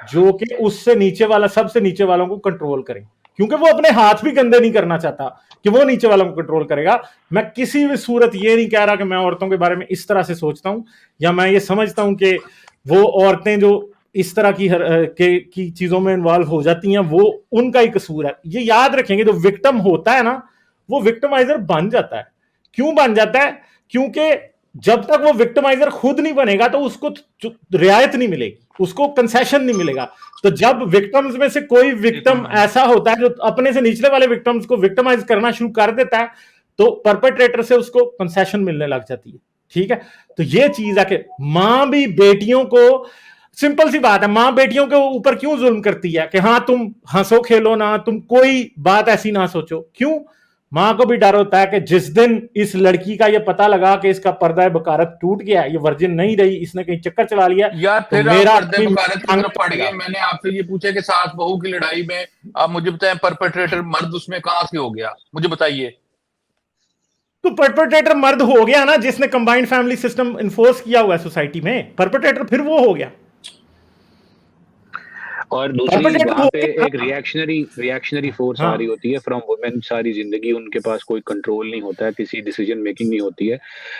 जो कि उससे नीचे वाला, सबसे नीचे वालों को कंट्रोल करें, क्योंकि वो अपने हाथ भी गंदे नहीं करना चाहता कि वो नीचे वालों को कंट्रोल करेगा। मैं किसी भी सूरत ये नहीं कह रहा कि मैं औरतों के बारे में इस तरह से सोचता हूं, या मैं ये समझता हूं कि वो औरतें जो इस तरह की चीजों में इन्वॉल्व हो जाती हैं वो उनका ही कसूर है। ये याद रखेंगे, जो विक्टिम होता है ना वो विक्टिमाइजर बन जाता है। क्यों बन जाता है? क्योंकि जब तक वो विक्टिमाइजर खुद नहीं बनेगा तो उसको रियायत नहीं मिलेगी, उसको कंसेशन नहीं मिलेगा। तो जब विक्टिम्स में से कोई विक्टिम ऐसा होता है जो अपने से निचले वाले विक्टिम्स को विक्टिमाइज करना शुरू कर देता है, तो परपेट्रेटर से उसको कंसेशन मिलने लग जाती है। ठीक है, तो ये चीज है कि मां भी बेटियों को, सिंपल सी बात है, मां बेटियों के ऊपर क्यों जुल्म करती है कि हाँ तुम हंसो खेलो ना, तुम कोई बात ऐसी ना सोचो। क्यों? माँ को भी डर होता है कि जिस दिन इस लड़की का ये पता लगा कि इसका पर्दा बकारत टूट गया, ये वर्जिन नहीं रही, इसने कहीं चक्कर चला लिया, यार तो फिर आप मेरा पर्दे आदमी बकारत की टांग तरफ पड़ देगा। गए। मैंने आपसे ये पूछा कि सास बहू की लड़ाई में आप मुझे बताएं परपेट्रेटर मर्द उसमें कहां से हो गया, मुझे बताइए। तो परपेट्रेटर मर्द हो गया ना जिसने कंबाइंड फैमिली सिस्टम इन्फोर्स किया हुआ है सोसाइटी में, परपेट्रेटर फिर वो हो गया। और दूसरी परपेट्रेटर वहां हो पे गया। एक रिएक्शनरी फोर्स आ रही हाँ होती है फ्रॉम वुमेन। सारी जिंदगी उनके पास कोई कंट्रोल नहीं होता है, किसी डिसीजन मेकिंग नहीं होती है।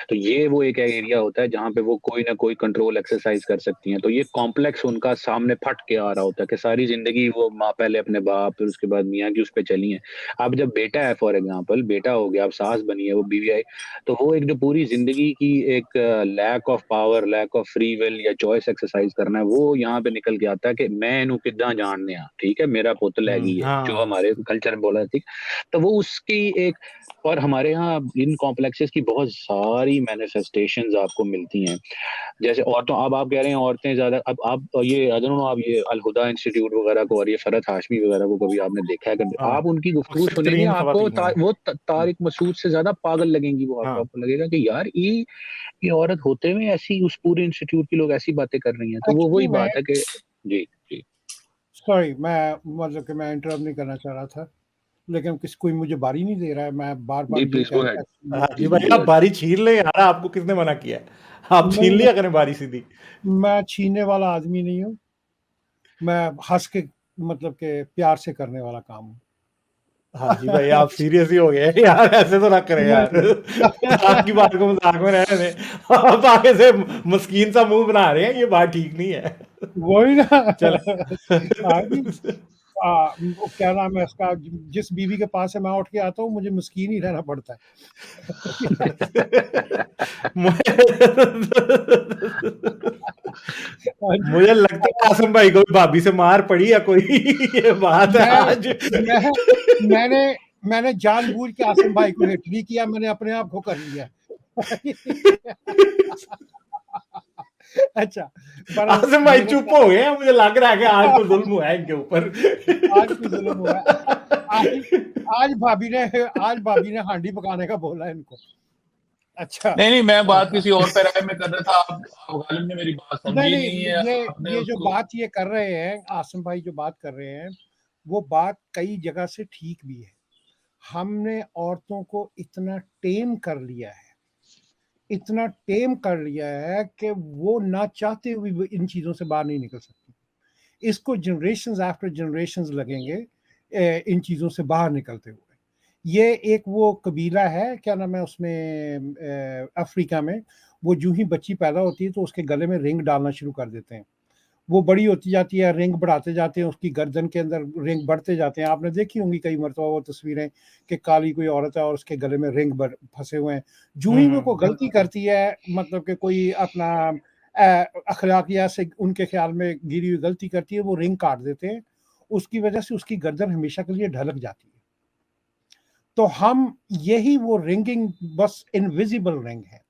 तो ये वो एक एरिया होता है जहाँ पे वो कोई ना कोई कंट्रोल एक्सरसाइज कर सकती हैं। तो ये कॉम्प्लेक्स उनका सामने फट के आ रहा होता है कि सारी जिंदगी वो माँ पहले अपने बाप, फिर उसके बाद मियाँ की उस पर चली है। अब जब बेटा है, फॉर एग्जाम्पल बेटा हो गया, अब सास बनी है, वो बीवी आई, तो वो एक जो पूरी जिंदगी की एक lack of power, lack of free will या चॉइस एक्सरसाइज करना है, वो यहाँ पे निकल के आता है कि मैं इनू किद्दां जानने आ, ठीक है, मेरा पुत लैगी है, जो हाँ हमारे कल्चर में बोला है, ठीक। तो वो उसकी एक, और हमारे यहाँ इन कॉम्प्लेक्सेस की बहुत सारी मैनिफेस्टेशंस आपको मिलती हैं। जैसे औरतों, अब आप कह रहे हैं औरतें ज्यादा, अब आप ये आई डोंट नो, आप ये अल हुदा इंस्टीट्यूट वगैरह को और ये फरहत हाशमी वगैरह को कभी आपने देखा है? कभी हाँ, आप उनकी गुफ्तगू अक्सर सुनेंगे, तरीन आपको खवातीन हैं। वो तारिक मसूद से ज्यादा पागल लगेंगी वो आपको। हाँ आपको लगेगा कि यार ये औरत होते हुए ऐसी, उस पूरे इंस्टीट्यूट की लोग ऐसी बातें कर रही हैं। तो वो एक्चुअली वही मैं बात है कि जी जी सॉरी, मैं मतलब कि मैं इंटरप्ट नहीं करना चाह रहा था, लेकिन किसी कोई मुझे बारी नहीं दे रहा है। मैं बार जी, बार ये प्लीज कह गो रहा अहेड, था हाजी प्लीज भाई, गो आप अहेड। बारी छीन ले यार, आपको किसने मना किया है? आप छीन नहीं, लिया करें बारी सीधी। मैं छीनने वाला आदमी नहीं हूँ। मैं हंस के मतलब के प्यार से करने वाला काम हूँ। हाजी भाई, आप सीरियस ही हो गए यार, ऐसे तो ना करें नहीं यार। मजाक की बात को मजाक में रहने दें, आप आगे से मस्कीन सा मुंह बना रहे हैं, ये बात ठीक नहीं है। वही ना। आदमी चले। वो क्या नाम है उसका, जिस बीवी के पास से मैं उठ के आता हूँ, मुझे मस्कीन ही रहना पड़ता है। मुझे लगता है आसम भाई को भी भाभी से मार पड़ी या कोई ये बात है मैं आज। मैं मैंने मैंने जानबूझ के आसिम भाई को हिट नहीं किया, मैंने अपने आप को कर लिया। अच्छा, पर आसम भाई मेरे चुप साथ हो गए हैं, मुझे लग रहा है कि आज तो जुल्म हुआ है इनके ऊपर। आज कोई जुल्म हुआ है। आज आज भाभी ने हांडी पकाने का बोला है इनको। अच्छा, नहीं, मैं बात किसी और पैराए में कर रहा था। आप गालिब ने मेरी बात नहीं समझी नहीं नहीं, है, ये आपने ये जो उसको। बात ये कर रहे हैं आसिम भाई, जो बात कर रहे हैं, वो बात कई जगह से ठीक भी है। हमने औरतों को इतना टेम कर लिया है, इतना टेम कर लिया है कि वो ना चाहते हुए भी इन चीज़ों से बाहर नहीं निकल सकती। इसको जनरेशंस आफ्टर जनरेशंस लगेंगे इन चीज़ों से बाहर निकलते हुए। ये एक वो कबीला है, क्या नाम है उसमें, अफ्रीका में, वो जो ही बच्ची पैदा होती है तो उसके गले में रिंग डालना शुरू कर देते हैं। वो बड़ी होती जाती है, रिंग बढ़ाते जाते हैं, उसकी गर्दन के अंदर रिंग बढ़ते जाते हैं। आपने देखी होंगी कई मरतबा वो तस्वीरें कि काली कोई औरत है और उसके गले में रिंग फंसे हुए हैं। जो ही वो को गलती करती है, मतलब कि कोई अपना अखलाकियात से उनके ख्याल में गिरी हुई गलती करती है, वो रिंग काट देते हैं। उसकी वजह से उसकी गर्दन हमेशा के लिए ढलक जाती है। तो हम यही वो रिंगिंग बस इनविजिबल रिंग है।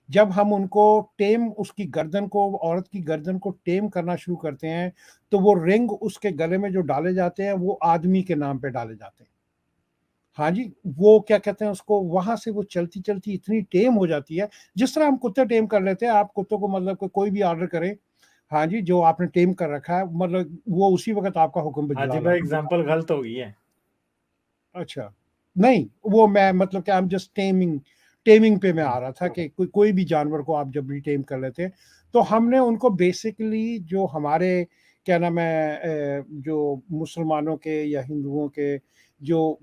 जब हम उनको टेम, उसकी गर्दन को, औरत की गर्दन को टेम करना शुरू करते हैं, तो वो रिंग उसके गले में जो डाले जाते हैं, वो आदमी के नाम पे डाले जाते हैं। हाँ जी, वो क्या कहते हैं उसको, वहां से वो चलती चलती इतनी टेम हो जाती है, जिस तरह हम कुत्ते टेम कर लेते हैं। आप कुत्तों को मतलब कोई भी ऑर्डर करें, हाँ जी, जो आपने टेम कर रखा है, मतलब वो उसी वक्त आपका हुक्म पे हाजी जला भाई, लाता है। एग्जांपल गलत हो गई है। अच्छा, नहीं, वो मैं मतलब कि आई एम जस्ट टेमिंग पे मैं आ रहा था कि कोई भी जानवर को आप जब भी टेम कर लेते हैं, तो हमने उनको बेसिकली, जो हमारे क्या नाम है, जो मुसलमानों के या हिंदुओं के जो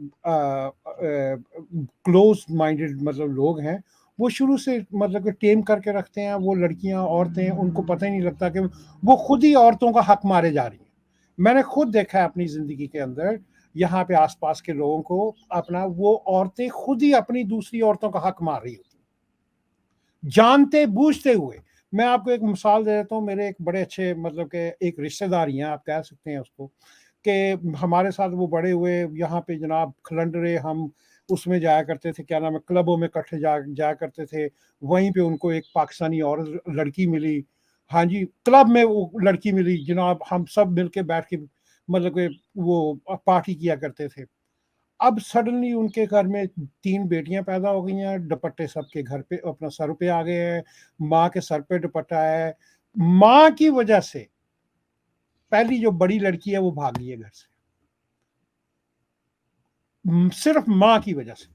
क्लोज माइंडेड मतलब लोग हैं, वो शुरू से मतलब कि टेम करके रखते हैं। वो लड़कियां, औरतें, उनको पता ही नहीं लगता कि वो खुद ही औरतों का हक मारे जा रही हैं। मैंने खुद देखा है अपनी जिंदगी के अंदर, यहाँ पे आसपास के लोगों को, अपना वो औरतें खुद ही अपनी दूसरी औरतों का हक मार रही होती, जानते बूझते हुए। मैं आपको एक मिसाल दे देता हूँ। मेरे एक बड़े अच्छे मतलब के एक रिश्तेदार ही हैं, आप कह सकते हैं उसको, कि हमारे साथ वो बड़े हुए यहाँ पे जनाब खलंडरे, हम उसमें जाया करते थे, क्या नाम है, क्लबों में इकट्ठे जाया करते थे। वहीं पे उनको एक पाकिस्तानी औरत लड़की मिली। हाँ जी, क्लब में वो लड़की मिली जनाब, हम सब मिलके बैठ के मतलब कि वो पार्टी किया करते थे। अब सडनली उनके घर में 3 बेटियां पैदा हो गई हैं, दुपट्टे सबके घर पे अपना सर पे आ गए हैं, माँ के सर पे दुपट्टा है। माँ की वजह से पहली जो बड़ी लड़की है वो भाग गई है घर से, सिर्फ माँ की वजह से।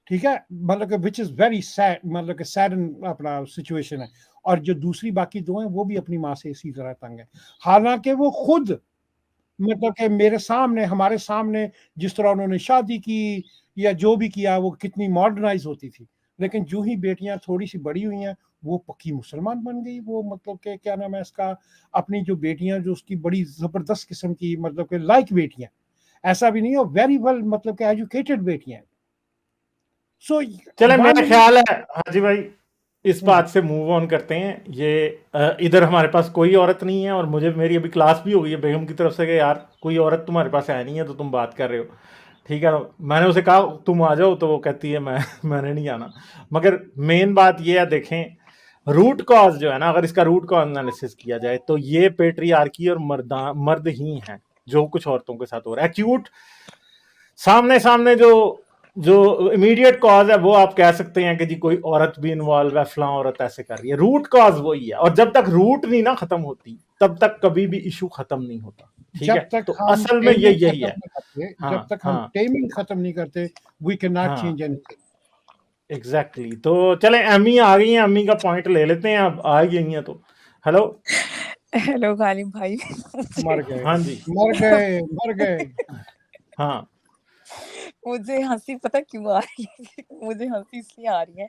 ठीक है, मतलब कि विच इज वेरी सैड, मतलब कि सैड अपना सिचुएशन है। और जो दूसरी बाकी 2 हैं वो भी अपनी माँ से इसी तरह तंग है, हालांकि वो खुद मतलब कि मेरे सामने, हमारे सामने जिस तरह उन्होंने शादी की या जो भी किया वो कितनी मॉडर्नाइज होती थी, लेकिन जो ही बेटियां थोड़ी सी बड़ी हुई हैं वो पक्की मुसलमान बन गई। वो मतलब कि क्या नाम है इसका, अपनी जो बेटियां जो उसकी बड़ी जबरदस्त किस्म की मतलब कि लाइक बेटियां, ऐसा भी नहीं हो, वेरी वेल मतलब कि एजुकेटेड बेटियां। सो चले, मेरा वन ख्याल है हाजी भाई इस बात से मूव ऑन करते हैं। ये इधर हमारे पास कोई औरत नहीं है, और मुझे मेरी अभी क्लास भी हो गई है बेगम की तरफ से कि यार कोई औरत तुम्हारे पास है नहीं है तो तुम बात कर रहे हो। ठीक है ना, मैंने उसे कहा तुम आ जाओ, तो वो कहती है मैंने नहीं आना। मगर मेन बात ये है, देखें रूट कॉज जो है ना, अगर इसका रूट कॉज एनालिसिस किया जाए तो ये पेट्रियार्की और मर्द ही हैं जो कुछ औरतों के साथ हो रहा है। एक्यूट सामने सामने जो जो इमीडिएट कॉज है वो आप कह सकते हैं कि जी कोई औरत भी इन्वॉल्व है, फलां औरत ऐसे कर रही है। रूट कॉज वही है, और जब तक रूट नहीं ना खत्म होती तब तक कभी भी इशू खत्म नहीं होता। ठीक जब है, तक तो हम असल में ये टेमिंग यही खत्म है। नहीं करते, हाँ जब तक हम हाँ टेमिंग खत्म नहीं करते, वी कैन नॉट हाँ चेंज एनीथिंग। एग्जैक्टली। तो चले, अम्मी आ गई हैं, अम्मी का पॉइंट ले लेते हैं। अब आ गई हैं तो हेलो। हेलो गालिब भाई। मर गए, हाँ जी। मर गए, मर गए। हाँ मुझे हंसी पता क्यों आ रही है? मुझे हंसी इसलिए आ रही है,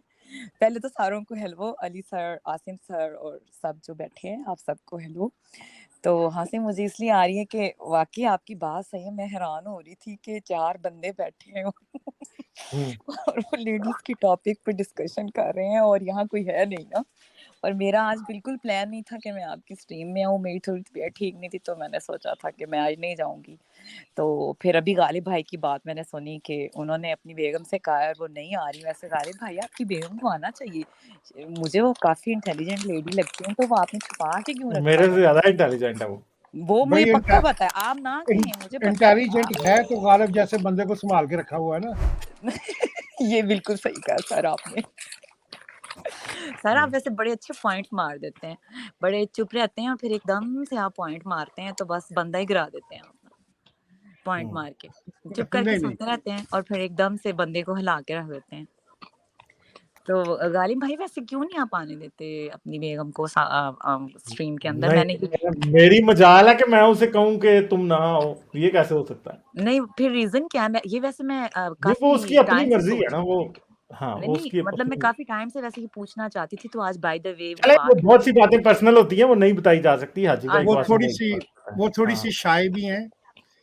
पहले तो सारों को hello, Ali sir, Asim sir और सब जो बैठे हैं आप सबको हेलो। तो हंसी मुझे इसलिए आ रही है कि वाकई आपकी बात सही है, मैं हैरान हो रही थी कि 4 बंदे बैठे हैं और वो लेडीज की टॉपिक पे डिस्कशन कर रहे हैं और यहाँ कोई है नहीं ना। और मेरा आज बिल्कुल प्लान नहीं था कि मैं आपकी स्ट्रीम में आऊँ, मेरी थोड़ी तबीयत ठीक नहीं थी तो मैंने सोचा था कि मैं आज नहीं जाऊंगी। तो फिर अभी गालिब भाई की बात मैंने सुनी कि उन्होंने अपनी बेगम से कहा और वो नहीं आ रही। वैसे गालिब भाई आपकी बेगम को आना चाहिए, मुझे वो काफी इंटेलिजेंट लेडी लगती है, तो वो आपने छुपा के क्यों रखा मेरे हुआ से ज्यादा इंटेलिजेंट है वो। है? वो मुझे भाई पक्का पता है, आप ना कहें, मुझे पता है इंटेलिजेंट आप है तो गालिब जैसे बंदे को संभाल के रखा हुआ है ना। ये बिल्कुल सही कहा सर आपने। सर आप वैसे बड़े अच्छे पॉइंट मार देते हैं, बड़े चुप रहते हैं और फिर एकदम से आप पॉइंट मारते हैं तो बस बंदा ही गिरा देते हैं आप पॉइंट मार के। चुप करके नहीं नहीं, सुनते रहते हैं और फिर एकदम से बंदे को हिला के रख देते हैं। तो गालिब भाई वैसे क्यों नहीं आप आने देते अपनी बेगम को स्ट्रीम के अंदर? मैंने नहीं, मेरी मजाल है कि मैं उसे कहूं कि तुम ना आओ, ये कैसे हो सकता है? नहीं, फिर रीजन क्या है? मैं ये वैसे मैं नहीं, वो उसकी काफी अपनी टाइम से मर्जी है ना वो। हाँ, नहीं वो नहीं उसकी मतलब मैं अपनी। काफी टाइम से वैसे ही पूछना चाहती थी, तो आज बाय द वे वो चले, वो बात हुई। बहुत सी बातें पर्सनल होती हैं, वो नहीं बताई जा सकती। हाजी भाई वो को अच्छा आसिम थोड़ी भाई सी, को पता है। वो थोड़ी हाँ सी शाय भी हैं।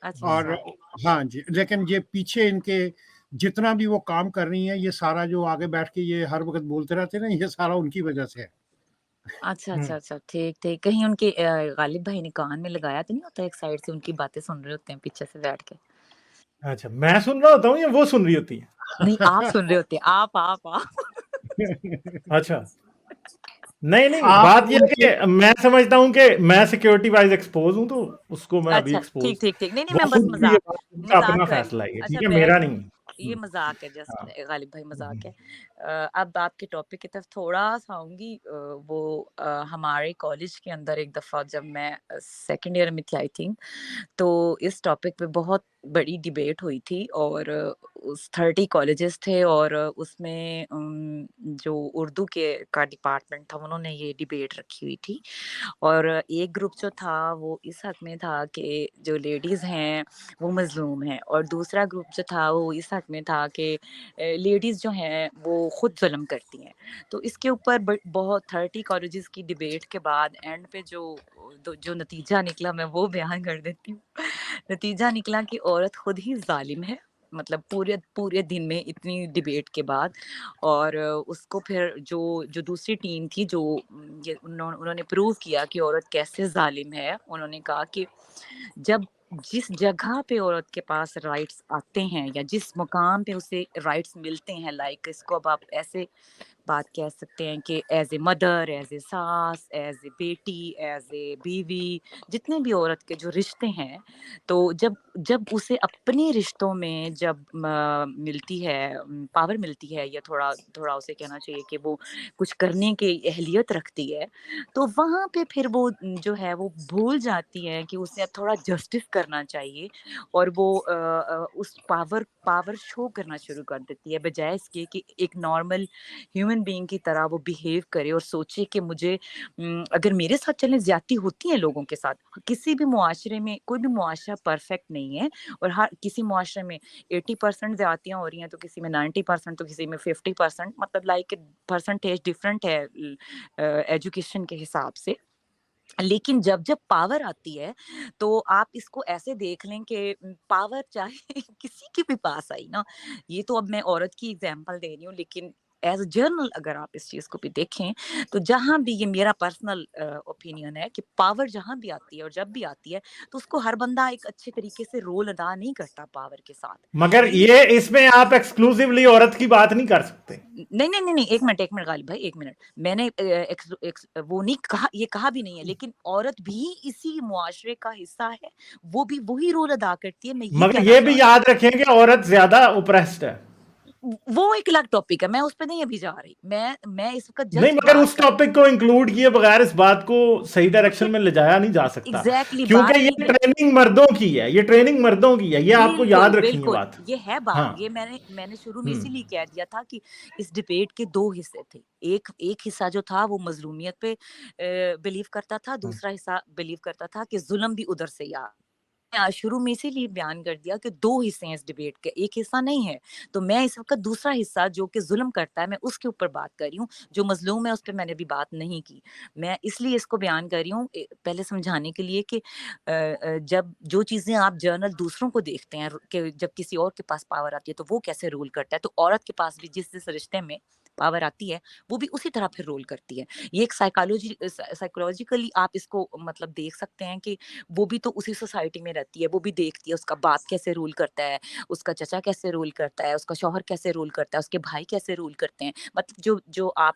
अच्छा और अच्छा। हाँ जी, लेकिन ये पीछे इनके जितना भी वो काम कर रही हैं, ये सारा जो आगे बैठ के ये हर वक्त बोलते रहते हैं ना, ये सारा उनकी वजह से है। अच्छा अच्छा अच्छा, ठीक ठीक। कहीं उनके गालिब भाई ने कान में लगाया तो नहीं होता, एक साइड से उनकी बातें सुन रहे होते हैं पीछे से बैठ के? अच्छा, मैं सुन रहा होता हूँ या वो सुन रही होती है? नहीं आप सुन रहे होते हैं, आप अच्छा, नहीं नहीं, आप बात यह है उनके कि मैं समझता हूँ कि मैं सिक्योरिटी वाइज एक्सपोज हूँ, तो उसको मैं अभी अच्छा ठीक एक्सपोज। ठीक ठीक। नहीं नहीं, वो मैं बस खुद भी ये मजाक बात उनका मजाक अपना कर रही। फैसला है, ये अच्छा ठीक है, बैठ, मेरा नहीं है। ये मजाक है जस्ट, हाँ। गालिब भाई मजाक है। हम्म, अब आपके टॉपिक की तरफ थोड़ा सा आऊंगी। वो हमारे कॉलेज के अंदर एक दफा जब मैं सेकंड ईयर में थी आई थिंक, तो इस टॉपिक पे बहुत बड़ी डिबेट हुई थी और उस 30 कॉलेजेस थे और उसमें जो उर्दू के का डिपार्टमेंट था उन्होंने ये डिबेट रखी हुई थी। और एक ग्रुप जो था वो इस हक में था कि जो लेडीज़ हैं वो मज़लूम हैं, और दूसरा ग्रुप जो था वो इस हक में था कि लेडीज़ जो हैं वो खुद जुल्म करती हैं। तो इसके ऊपर बहुत 30 कॉलेजेस की डिबेट के बाद एंड पे जो नतीजा निकला मैं वो बयान कर देती हूँ। नतीजा निकला कि औरत खुद ही जालिम है, मतलब पूरे पूरे दिन में इतनी डिबेट के बाद। और उसको फिर जो जो दूसरी टीम थी जो ये उन्होंने प्रूव किया कि औरत कैसे जालिम है। उन्होंने कहा कि जब जिस जगह पे औरत के पास राइट्स आते हैं या जिस मुकाम पे उसे राइट्स मिलते हैं, लाइक इसको अब आप ऐसे बात कह सकते हैं कि as a mother, as a सास, एज ए बेटी, एज ए बीवी, जितने भी औरत के जो रिश्ते हैं, तो जब जब उसे अपने रिश्तों में जब मिलती है, पावर मिलती है, या थोड़ा थोड़ा उसे कहना चाहिए कि वो कुछ करने की अहलियत रखती है, तो वहाँ पे फिर वो जो है वो भूल जाती है कि उसे थोड़ा जस्टिस करना चाहिए, और वो उस पावर शो करना शुरू कर देती है, बजाय इसके कि एक नॉर्मल ह्यूमन बीइंग की तरह वो बिहेव करे और सोचे कि मुझे अगर मेरे साथ चलें, ज्यादती होती है लोगों के साथ, किसी भी मुआशरे में, कोई भी मुआशरा परफेक्ट नहीं है, और हर किसी मुआशरे में 80% ज्यादतियां हो रही हैं, तो किसी में 90%, तो किसी में 50%, मतलब लाइक परसेंटेज डिफरेंट है एजुकेशन के हिसाब से। लेकिन जब जब पावर आती है, तो आप इसको ऐसे देख लें कि पावर चाहे किसी के भी पास आई ना, ये तो अब मैं औरत की एग्जांपल दे रही हूँ, लेकिन एज जर्नल अगर आप इस चीज को भी देखें, तो जहां भी, ये मेरा पर्सनल ओपिनियन है कि पावर जहां भी आती है और जब भी आती है, तो उसको हर बंदा एक अच्छे तरीके से रोल अदा नहीं करता पावर के साथ। मगर ये इसमें आप एक्सक्लूसिवली औरत की बात नहीं कर सकते। नहीं नहीं नहीं नहीं, एक मिनट गालिब भाई, एक मिनट। मैंने वो नहीं कहा, ये कहा भी नहीं है, लेकिन औरत भी इसी मुआशरे का हिस्सा है, वो भी वही रोल अदा करती है, मैं ये मगर कहना ये चाह भी रही याद रखें कि औरत ज्यादा ओप्रेस्ड है। हूँ। वो एक अलग टॉपिक है, मैं उस पर नहीं अभी जा रही, मैं इस वक्त नहीं, जस्ट मगर बात उस टॉपिक को इंक्लूड किए बगैर इस बात को सही डायरेक्शन में ले जाया नहीं जा सकता, एग्जैक्टली क्योंकि बात ये यही है। ट्रेनिंग मर्दों की है, ये ट्रेनिंग मर्दों की है, ये आपको बिल्कुल याद रखनी है बिल्कुल, बात। ये है बात, हाँ। ये मैंने शुरू में हम्म। इसीलिए कह दिया था कि इस डिबेट के दो हिस्से थे। एक हिस्सा जो था वो मजलूमियत पे बिलीव करता था, दूसरा हिस्सा बिलीव करता था कि जुल्म भी उधर से ही आ। शुरू में इसीलिए बयान कर दिया कि दो हिस्से हैं इस डिबेट के, एक हिस्सा नहीं है। तो मैं इस वक्त दूसरा हिस्सा जो कि जुल्म करता है, मैं उसके ऊपर बात कर रही हूँ। जो मजलूम है उस पर मैंने अभी बात नहीं की। मैं इसलिए इसको बयान कर रही हूँ पहले समझाने के लिए कि जब जो चीजें आप जर्नल दूसरों को देखते हैं कि जब किसी और के पास पावर आती है तो वो कैसे रूल करता है, तो औरत के पास भी जिस जिस रिश्ते में पावर आती है, वो भी उसी तरह फिर रोल करती है। ये एक साइकोलॉजिकली आप इसको मतलब देख सकते हैं कि वो भी तो उसी सोसाइटी में रहती है, वो भी देखती है उसका बाप कैसे रूल करता है, उसका चचा कैसे रूल करता है, उसका शौहर कैसे रूल करता है, उसके भाई कैसे रूल करते हैं। मतलब जो जो आप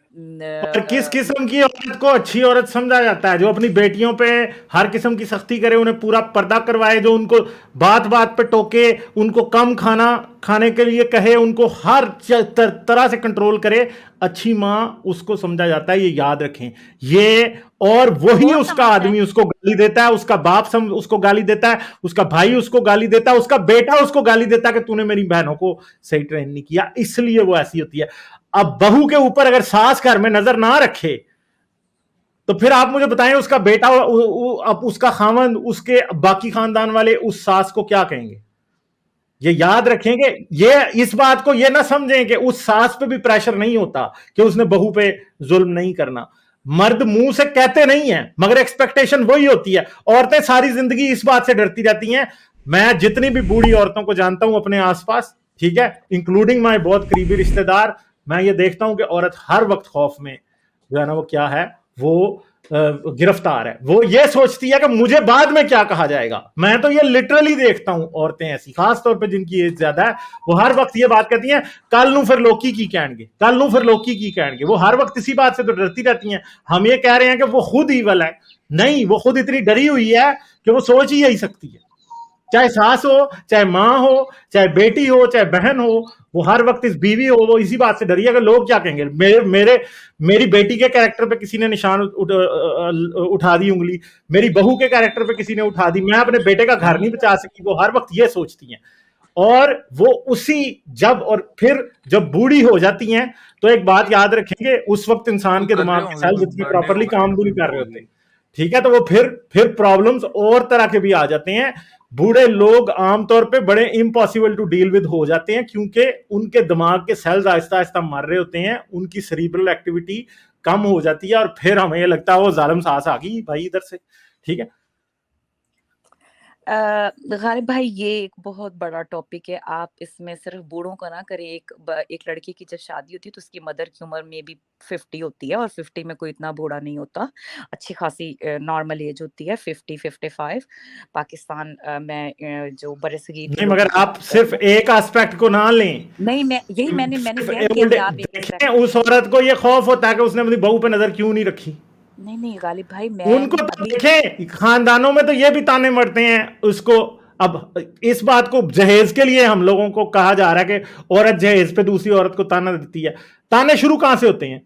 और किस किस्म की औरत को अच्छी औरत समझा जाता है? जो अपनी बेटियों पे हर किस्म की सख्ती करे, उन्हें पूरा पर्दा करवाए, जो उनको बात बात पे टोके, उनको कम खाना खाने के लिए कहे, उनको हर तरह से कंट्रोल करे, अच्छी माँ उसको समझा जाता है। ये याद रखें। ये और वही कौन उसका समझता है? आदमी उसको गाली देता है, उसका बाप उसको गाली देता है, उसका भाई उसको गाली देता है, उसका बेटा उसको गाली देता है कि तूने मेरी बहनों को सही ट्रेन नहीं किया, इसलिए वो ऐसी होती है। अब बहू के ऊपर अगर सास घर में नजर ना रखे, तो फिर आप मुझे बताएं उसका बेटा, अब उसका खामन, उसके बाकी खानदान वाले उस सास को क्या कहेंगे? ये याद रखेंगे। ये इस बात को ये ना समझें कि उस सास पे भी प्रेशर नहीं होता कि उसने बहू पे जुल्म नहीं करना। मर्द मुंह से कहते नहीं है, मगर एक्सपेक्टेशन वही होती है। औरतें सारी जिंदगी इस बात से डरती रहती हैं। मैं जितनी भी बूढ़ी औरतों को जानता हूं अपने आसपास, ठीक है, इंक्लूडिंग माय बहुत करीबी रिश्तेदार, मैं ये देखता हूं कि औरत हर वक्त खौफ में जो है ना, वो क्या है, वो गिरफ्तार है। वो ये सोचती है कि मुझे बाद में क्या कहा जाएगा। मैं तो ये लिटरली देखता हूं, औरतें ऐसी, खास तौर पे जिनकी एज ज्यादा है, वो हर वक्त ये बात कहती हैं, कल नू फिर लोकी की कहेंगे, कल नू फिर लोकी की कहेंगे। वो हर वक्त इसी बात से तो डरती रहती हैं। हम ये कह रहे हैं कि वो खुद ईवल है, नहीं, वो खुद इतनी डरी हुई है कि वो सोच ही यही सकती है। चाहे सास हो, चाहे माँ हो, चाहे बेटी हो, चाहे बहन हो, वो हर वक्त इस बीवी हो, वो इसी बात से डरी है कि लोग क्या कहेंगे। मेरी बेटी के कैरेक्टर पे किसी ने निशान उठा दी उंगली, मेरी बहू के कैरेक्टर पे किसी ने उठा दी, मैं अपने बेटे का घर नहीं बचा सकी। वो हर वक्त ये सोचती हैं। और वो उसी और फिर जब बूढ़ी हो जाती हैं, तो एक बात याद रखेंगे, उस वक्त इंसान के कर रहे दिमाग के होंगे, सेल्स कुछ इतनी बर्थडे प्रॉपरली होगा काम भी नहीं कुछ कर रहे होते, होगी। ठीक है। तो वो फिर प्रॉब्लम्स और तरह के भी आ जाते हैं। बूढ़े लोग आमतौर पे बड़े इम्पॉसिबल टू डील विद हो जाते हैं, क्योंकि उनके दिमाग के सेल्स आहिस्ता आहिस्ता मर रहे होते हैं, उनकी सेरिब्रल एक्टिविटी कम हो जाती है, और फिर हमें ये लगता है वो जालिम सास आ गई भाई इधर से, ठीक है। गालिब भाई ये एक बहुत बड़ा टॉपिक है। आप इसमें सिर्फ बूढ़ों का ना करें। एक लड़की की जब शादी होती है तो उसकी मदर की उम्र में भी 50 होती है, और 50 में कोई इतना बूढ़ा नहीं होता, अच्छी खासी नॉर्मल एज होती है 50-55। पाकिस्तान में जो बरसगीर के नहीं, मगर लोगों की आप बात कर सिर्फ रहे हैं। एक एस्पेक्ट को ना लें। नहीं, मैंने सिर्फ कह दिया कि आप एक देखें, एस्पेक्ट उस औरत को ये खौफ होता है कि उसने अपनी बहू पे नजर क्यों नहीं रखी। नहीं गालिब भाई, उनको मैंने तो अभी देखें, खानदानों में तो ये भी ताने मरते हैं उसको। अब इस बात को जहेज के लिए हम लोगों को कहा जा रहा है कि औरत जहेज पे दूसरी औरत को ताना देती है। ताने शुरू कहां से होते हैं?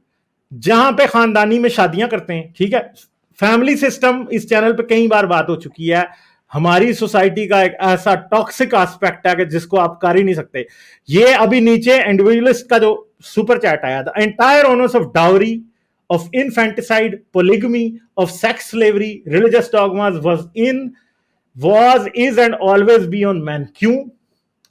जहां पे खानदानी में शादियां करते हैं, ठीक है। फैमिली सिस्टम इस चैनल पे कई बार बात हो चुकी है। हमारी सोसाइटी का एक ऐसा टॉक्सिक एस्पेक्ट है कि जिसको आप कर ही नहीं सकते। ये अभी नीचे इंडिविजुअलिस्ट का जो सुपर चैट आया था, entire owners of dowry, of infanticide, polygamy, of sex slavery, religious dogmas was, is and always be on men. क्यों?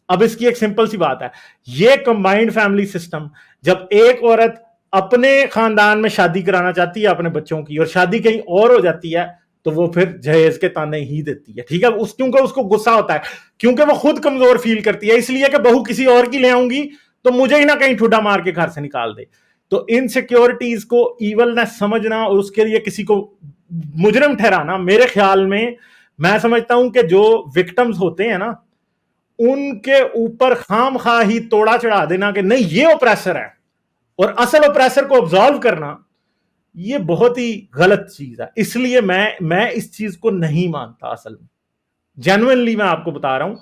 अब इसकी एक सिंपल सी बात है, ये कंबाइंड फैमिली सिस्टम, जब एक औरत अपने खानदान में शादी कराना चाहती है अपने बच्चों की, और शादी कहीं और हो जाती है, तो वो फिर जहेज के ताने ही देती है, ठीक है। क्योंकि उसको गुस्सा होता है, क्योंकि वो खुद कमजोर फील करती है, इसलिए कि बहू किसी और की ले आऊंगी तो मुझे ही ना कहीं ठुड्डा मार के घर से निकाल दे। तो इनसिक्योरिटीज को इवलनेस समझना और उसके लिए किसी को मुजरिम ठहराना, मेरे ख्याल में, मैं समझता हूं कि जो विक्टिम्स होते हैं ना, उनके ऊपर खामखा ही तोड़ा चढ़ा देना कि नहीं ये ओप्रेसर है, और असल ओप्रेसर को ऑब्जॉल्व करना, ये बहुत ही गलत चीज है। इसलिए मैं इस चीज को नहीं मानता। असल में जेन्युइनली मैं आपको बता रहा हूं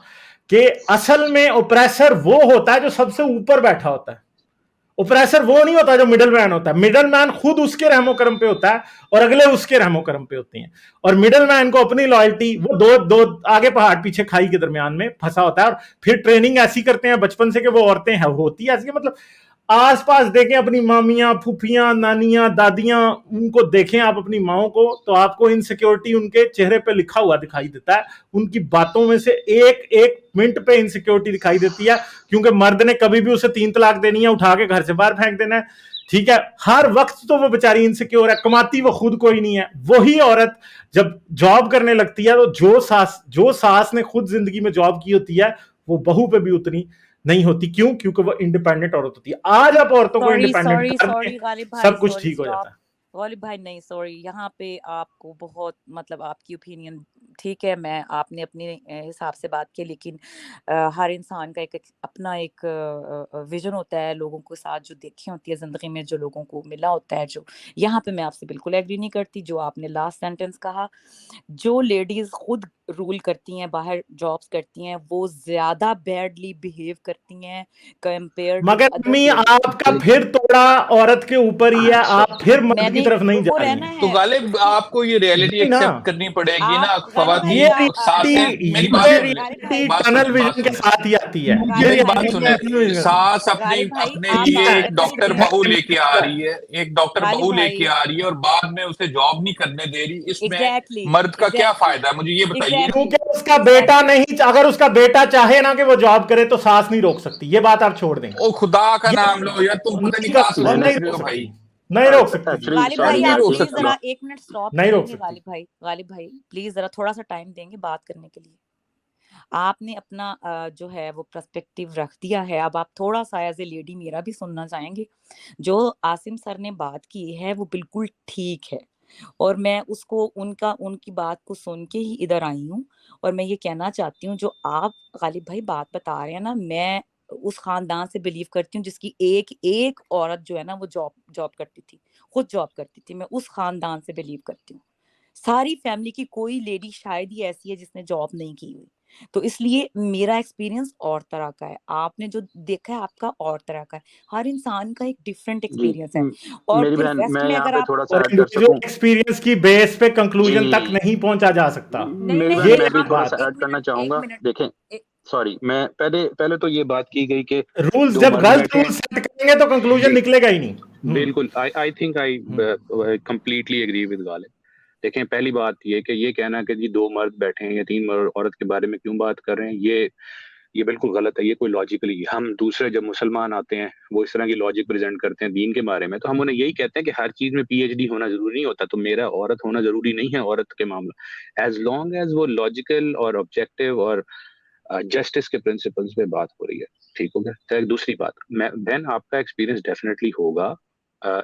कि असल में ओप्रेसर वो होता है जो सबसे ऊपर बैठा होता है। ओप्रेसर वो नहीं होता जो मिडल मैन होता है। मिडल मैन खुद उसके रहमो करम पे होता है और अगले उसके रहमो करम पे होते हैं, और मिडल मैन को अपनी लॉयल्टी, वो दो आगे पहाड़ पीछे खाई के दरमियान में फंसा होता है। और फिर ट्रेनिंग ऐसी करते हैं बचपन से कि वो औरतें हैं होती है ऐसी, मतलब आसपास देखें अपनी मामियां, फूफियां, नानियां, दादियां, उनको देखें आप अपनी माओं को, तो आपको इनसिक्योरिटी उनके चेहरे पे लिखा हुआ दिखाई देता है। उनकी बातों में से एक एक मिनट पे इनसिक्योरिटी दिखाई देती है, क्योंकि मर्द ने कभी भी उसे 3 तलाक देनी है, उठा के घर से बाहर फेंक देना है, ठीक है। हर वक्त तो वो बेचारी इनसिक्योर है, कमाती वो खुद कोई नहीं है। वही औरत जब जॉब करने लगती है तो जो सास ने खुद जिंदगी में जॉब की होती है, वो बहू पे भी उतनी नहीं होती। क्यों? क्योंकि वो इंडिपेंडेंट औरत होती है। आज आप औरतों को इंडिपेंडेंट कर दें, गालिब भाई, सब कुछ ठीक हो जाता है। गालिब भाई नहीं, सॉरी, यहाँ पे आपको बहुत, मतलब आपकी ओपिनियन ठीक है, मैं आपने अपने हिसाब से बात की, लेकिन हर इंसान का एक अपना एक विजन होता है, लोगों के साथ जो देखी होती है जिंदगी में, जो लोगों को मिला होता है। जो यहाँ पे मैं आपसे बिल्कुल एग्री नहीं करती जो आपने लास्ट सेंटेंस कहा। जो लेडीज खुद रूल करती हैं, बाहर जॉब्स करती हैं, वो ज्यादा बैडली बिहेव करती हैं कंपेयर टू मगर अदर अम्मी, लेडीज। आपका फिर तोड़ा औरत के ऊपर ही है, आप फिर मर्द की मैंने तरफ नहीं वो जा रही रहना हैं। तो है गालिब आपको ये रियलिटी नहीं ना, एक्सेप्ट करनी पड़ेगी ना, आप गालिब भाई ये खवातीन सासें, मेरी बात सुन ले, गालिब भाई रियलिटी बात टनल सुने, बात विजन के सुने, साथ ही आती है। ये मेरी बात गालिब सुने। रियलिटी सास अपने भाई अपने आप लिए बात एक करते डॉक्टर रहिए। बहू लेके आ रही है, एक डॉक्टर गालिब बहू भाई लेके आ रही है, और बाद में उसे जॉब नहीं करने दे रही, इसमें एग्जैक्टली मर्द का क्या फायदा है? मुझे ये बताइए। क्योंकि उसका बेटा नहीं, अगर उसका बेटा चाहे ना कि वो जॉब करे तो सास नहीं रोक सकती। ये बात आप छोड़ दें। ओ खुदा का ये नाम लो यार, तुम पता नहीं नहीं कहाँ कर से सकती, सोच नहीं रहे रोक हो भाई। सकती, नहीं रोक सकती जी। गालिब शायद भाई नहीं आप रोक प्लीज सकती। जरा 1 मिनट स्टॉप नहीं रोक करेंगे। सकती। गालिब भाई प्लीज जरा थोड़ा सा टाइम देंगे बात करने के लिए। आपने अपना जो है वो पर्सपेक्टिव रख दिया है, अब आप थोड़ा सा एज ए लेडी मेरा भी सुनना चाहेंगे। जो आसिम सर ने बात की है वो बिल्कुल ठीक है, और मैं उसको उनकी बात को सुन के ही इधर आई हूँ। और मैं ये कहना चाहती हूँ, जो आप गालिब भाई बात बता रहे हैं ना, मैं उस खानदान से बिलीव करती हूँ जिसकी एक एक औरत जो है ना वो जॉब करती थी, खुद जॉब करती थी। मैं उस खानदान से बिलीव करती हूँ। सारी फैमिली की कोई लेडी शायद ही ऐसी है जिसने जॉब नहीं की हुई। तो इसलिए मेरा एक्सपीरियंस और तरह का है, आपने जो देखा है आपका और तरह का है। हर इंसान का एक डिफरेंट जी एक्सपीरियंस है। और मेरी फिर बहन, वेस्ट मैं में यहाँ अगर पे आप थोड़ा सा और ऐड कर इंडिविजुअल सकूं। एक्सपीरियंस की बेस पे कंक्लूजन तक जी नहीं पहुंचा जा सकता। नहीं मेरी नहीं बहन, मैं नहीं भी आप थोड़ा बात, सा ऐड करना चाहूंगा। मिनट देखें, एक सॉरी, मैं पहले तो ये बात की गई कि रूल्स 2 जब मर्द गलत बैठे रूल्स सेट करेंगे तो कंक्लूजन जी निकलेगा ही नहीं। बिल्कुल, I think I completely agree with Ghalib. देखें, पहली बात ये कि ये कहना कि जी 2 मर्द बैठे हैं या 3 मर्द औरत के बारे में क्यों बात कर रहे हैं, ये बिल्कुल गलत है। ये कोई लॉजिकली, हम दूसरे जब मुसलमान आते हैं वो इस तरह की लॉजिक प्रेजेंट करते हैं दीन के बारे में, तो हम उन्हें यही कहते हैं कि हर चीज में पीएचडी होना जरूरी नहीं होता, तो मेरा औरत होना जरूरी नहीं है औरत के मामला, एज लॉन्ग एज वो लॉजिकल और ऑब्जेक्टिव और जस्टिस के प्रिंसिपल्स पे बात हो रही है। ठीक हो गया। तो एक दूसरी बात, मैं देन आपका एक्सपीरियंस डेफिनेटली होगा,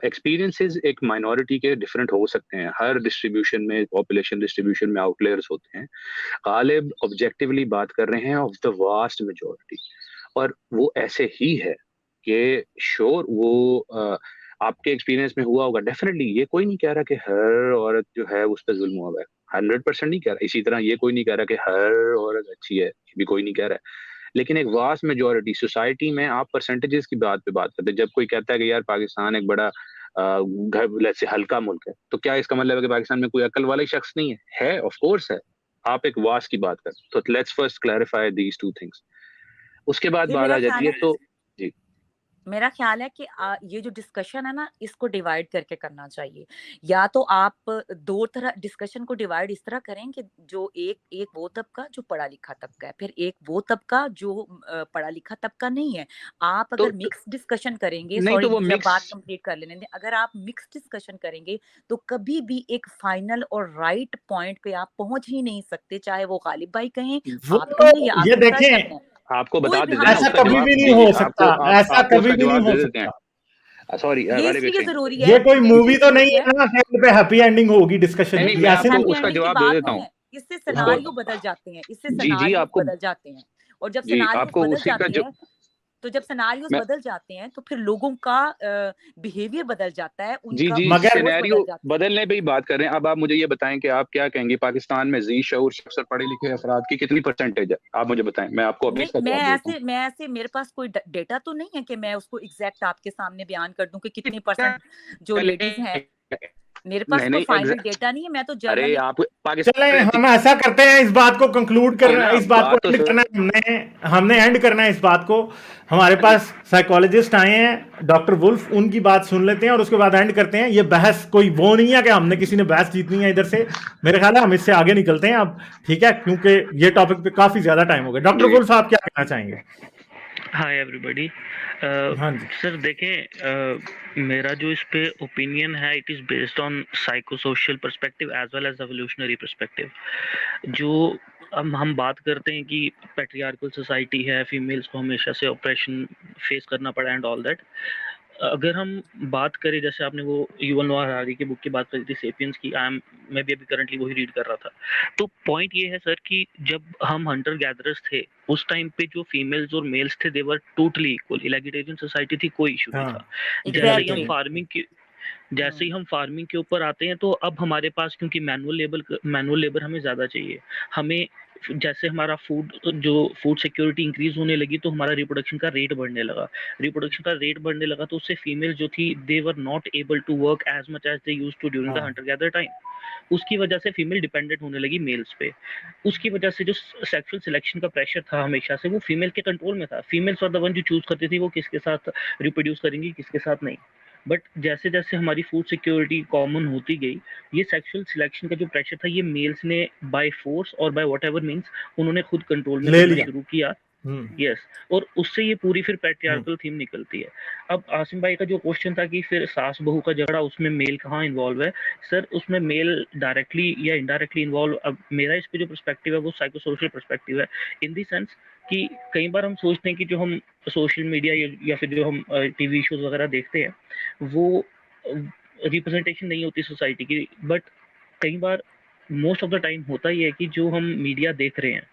एक्सपीरियंसेस एक माइनॉरिटी के डिफरेंट हो सकते हैं, हर डिस्ट्रीब्यूशन में, पॉपुलेशन डिस्ट्रीब्यूशन में आउटलेयर्स होते हैं। गालिब ऑब्जेक्टिवली बात कर रहे हैं ऑफ द वास्ट मेजोरिटी, और वो ऐसे ही है कि श्योर वो आपके एक्सपीरियंस में हुआ होगा डेफिनेटली। ये कोई नहीं कह रहा कि हर औरत जो है उस पर जुल्म हुआ है, 100% नहीं कह रहा। इसी तरह ये कोई नहीं कह रहा कि हर औरत अच्छी है, ये भी कोई नहीं कह रहा है। लेकिन एक वास्ट मेजोरिटी सोसाइटी में, आप परसेंटेजेस की बात पे बात करते हैं। जब कोई कहता है कि यार पाकिस्तान एक बड़ा घर जैसे हल्का मुल्क है, तो क्या इसका मतलब है कि पाकिस्तान में कोई अकल वाला ही शख्स नहीं है? ऑफ कोर्स है। आप एक वास्ट की बात कर, तो let's first clarify these two things. उसके बाद ये बात मेरा आ जाती ख्याल है है तो जी मेरा ख्याल है कि ये जो डिस्कशन है ना, इसको डिवाइड करके करना चाहिए। या तो आप दो तरह डिस्कशन को डिवाइड इस तरह करें कि जो एक एक वो तबका जो पढ़ा लिखा तबका है, फिर एक वो तबका जो पढ़ा लिखा तबका नहीं है। आप तो अगर मिक्स डिस्कशन करेंगे, नहीं, तो सॉरी वो जब मिक्स, बात कंप्लीट कर लेने दें, अगर आप मिक्स डिस्कशन करेंगे तो कभी भी एक फाइनल और राइट पॉइंट पे आप पहुंच ही नहीं सकते, चाहे वो गालिब भाई कहें, वो आप कहें या ये आसिम सर देखें, कहें, आपको कोई बता भी देते हैं हम ना ऐसा लोग उसका कभी जवाब। भी नहीं जी जी, हो आपको सकता, ऐसा आपको कभी उसका भी नहीं जवाब हो दे देते सकता। हैं। सॉरी ये गालिब इसलिए सिंह, जरूरी ये है कोई ये मूवी इसलिए तो जरूरी नहीं है है ना एंड पे हैप्पी एंडिंग होगी डिस्कशन नहीं की, नहीं, मैं ऐसे आपको नहीं हैप्पी होगा। उसका एंडिंग की जवाब दे बात देता नहीं हूँ। है, इससे हाँ सिनारियो बदल जाते हैं, इससे जी जी, सिनारियोस आपको बदल जाते हैं। और जब जी सिनारियोस आपको बदल उसी का जाते जो हैं, तो जब सिनारियोस मैं बदल जाते हैं तो फिर लोगों का बिहेवियर बदल जाता है, जी उनका जी मगर सोच सिनेरियो बदल जाती है। बदलने पे ही बात कर रहे हैं। अब आप मुझे ये बताएं कि आप क्या कहेंगे, पाकिस्तान में जी शऊर शख्स और पढ़े लिखे अफराद की कितनी परसेंटेज है? आप मुझे बताएं, मैं आपको अभी नहीं, इसका जवाब देता हूँ। मैं ऐसे मेरे पास कोई डेटा तो नहीं है कि मैं उसको एग्जैक्ट आपके सामने बयान कर दूं कि कितनी परसेंट जो लेडीज हैं। मेरे पास नहीं कोई नहीं, फाइनल डेटा नहीं है, मैं तो अरे जर्नली आप चले पाकिस्तान में हम ऐसा करते हैं, इस बात को कंक्लूड है करना, ना, इस बात को बात तो एंड करना है, हमने एंड करना है इस बात को। हमारे पास साइकोलॉजिस्ट आए हैं, डॉक्टर वुल्फ, उनकी बात सुन लेते हैं और उसके बाद एंड करते हैं। ये बहस कोई वो नहीं है कि हमने किसी ने बहस जीतनी है इधर से। मेरे ख्याल है हम इससे आगे निकलते हैं अब, ठीक है, क्योंकि ये टॉपिक पे काफी ज्यादा टाइम हो गया। डॉक्टर जी वुल्फ, आप क्या कहना चाहेंगे? Hi everybody. हाँ जी। सर देखें, मेरा जो इस पे ओपिनियन है, it is based on psycho social perspective as well as evolutionary perspective. जो हम बात करते हैं कि पैट्रियार्कल सोसाइटी है, फीमेल्स को हमेशा से ऑपरेशन फेस करना पड़ा एंड ऑल दैट। अगर हम बात करें, जैसे आपने वो युवल नोआ हरारी की बुक की बात करी थी, सेपियंस की, मैं भी अभी करंटली वही रीड कर रहा था। तो पॉइंट ये है सर कि जब हम हंटर गैदरर्स थे, उस टाइम पे जो फीमेल्स और मेल्स थे, दे वर टोटली इक्वल, इलेगिटेरियन सोसाइटी थी, कोई इशू नहीं हाँ, था। एग्जैक्टली। जैसे ही हम फार्मिंग के ऊपर आते हैं, तो अब हमारे पास क्योंकि मैनुअल लेबर हमें ज़्यादा चाहिए, हमें जैसे हमारा फूड सिक्योरिटी इंक्रीज होने लगी, तो हमारा रिप्रोडक्शन का रेट बढ़ने लगा, तो उससे फीमेल जो थी, they were not able to work as much as they used to during the हाँ, हंटर गैदर टाइम। उसकी वजह से फीमेल डिपेंडेंट होने लगी मेल्स पे। उसकी वजह से जो सेक्सुअल सिलेक्शन का प्रेशर था हमेशा से, वो फीमेल के कंट्रोल में था। फीमेल्स वर द वन जो चूज करती थी वो किसके साथ रिप्रोड्यूस करेंगी, किसके साथ नहीं। बट जैसे जैसे हमारी फूड सिक्योरिटी कॉमन होती गई, ये सेक्सुअल सिलेक्शन का जो प्रेशर था, ये मेल्स ने बाय फोर्स और बाय व्हाटएवर मींस उन्होंने खुद कंट्रोल में ले करना लिया। शुरू किया। यस, और उससे ये पूरी फिर पैट्रियार्कल थीम निकलती है। अब आसिम भाई का जो क्वेश्चन था कि फिर सास बहू का झगड़ा, उसमें मेल कहाँ इन्वॉल्व है? सर, उसमें मेल डायरेक्टली या इनडायरेक्टली इन्वॉल्व, अब मेरा इस पे जो पर्सपेक्टिव है वो साइको सोशल पर्सपेक्टिव है, इन दी सेंस कि कई बार हम सोचते हैं कि जो हम सोशल मीडिया या फिर जो हम टीवी शोज वगैरह देखते हैं, वो रिप्रेजेंटेशन नहीं होती सोसाइटी की। बट कई बार, मोस्ट ऑफ द टाइम होता ही है कि जो हम मीडिया देख रहे हैं,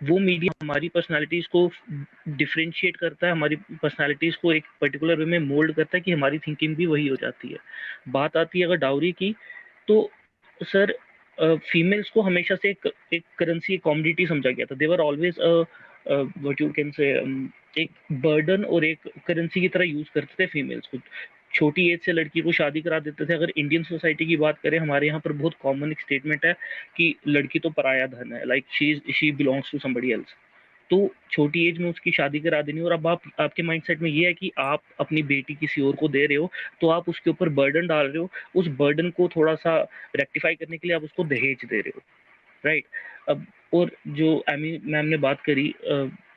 वो मीडिया हमारी पर्सनालिटीज को डिफरेंशिएट करता है, हमारी पर्सनालिटीज को एक पर्टिकुलर वे में मोल्ड करता है कि हमारी थिंकिंग भी वही हो जाती है। बात आती है अगर डाउरी की, तो सर फीमेल्स को हमेशा से एक करेंसी, एक कॉमोडिटी समझा गया था। They were always what you can say, एक बर्डन और एक करेंसी की तरह यूज करते थे फीमेल्स को। छोटी एज से लड़की को शादी करा देते थे। अगर इंडियन सोसाइटी की बात करें, हमारे यहाँ पर बहुत कॉमन एक स्टेटमेंट है कि लड़की तो पराया धन है, like she belongs to somebody else. तो छोटी एज में उसकी शादी करा देनी, और अब आपके माइंडसेट में ये है कि आप अपनी बेटी किसी और को दे रहे हो, तो आप उसके ऊपर बर्डन डाल रहे हो। उस बर्डन को थोड़ा सा रेक्टिफाई करने के लिए आप उसको दहेज दे रहे हो, राइट? अब और जो एमी मैम ने बात करी,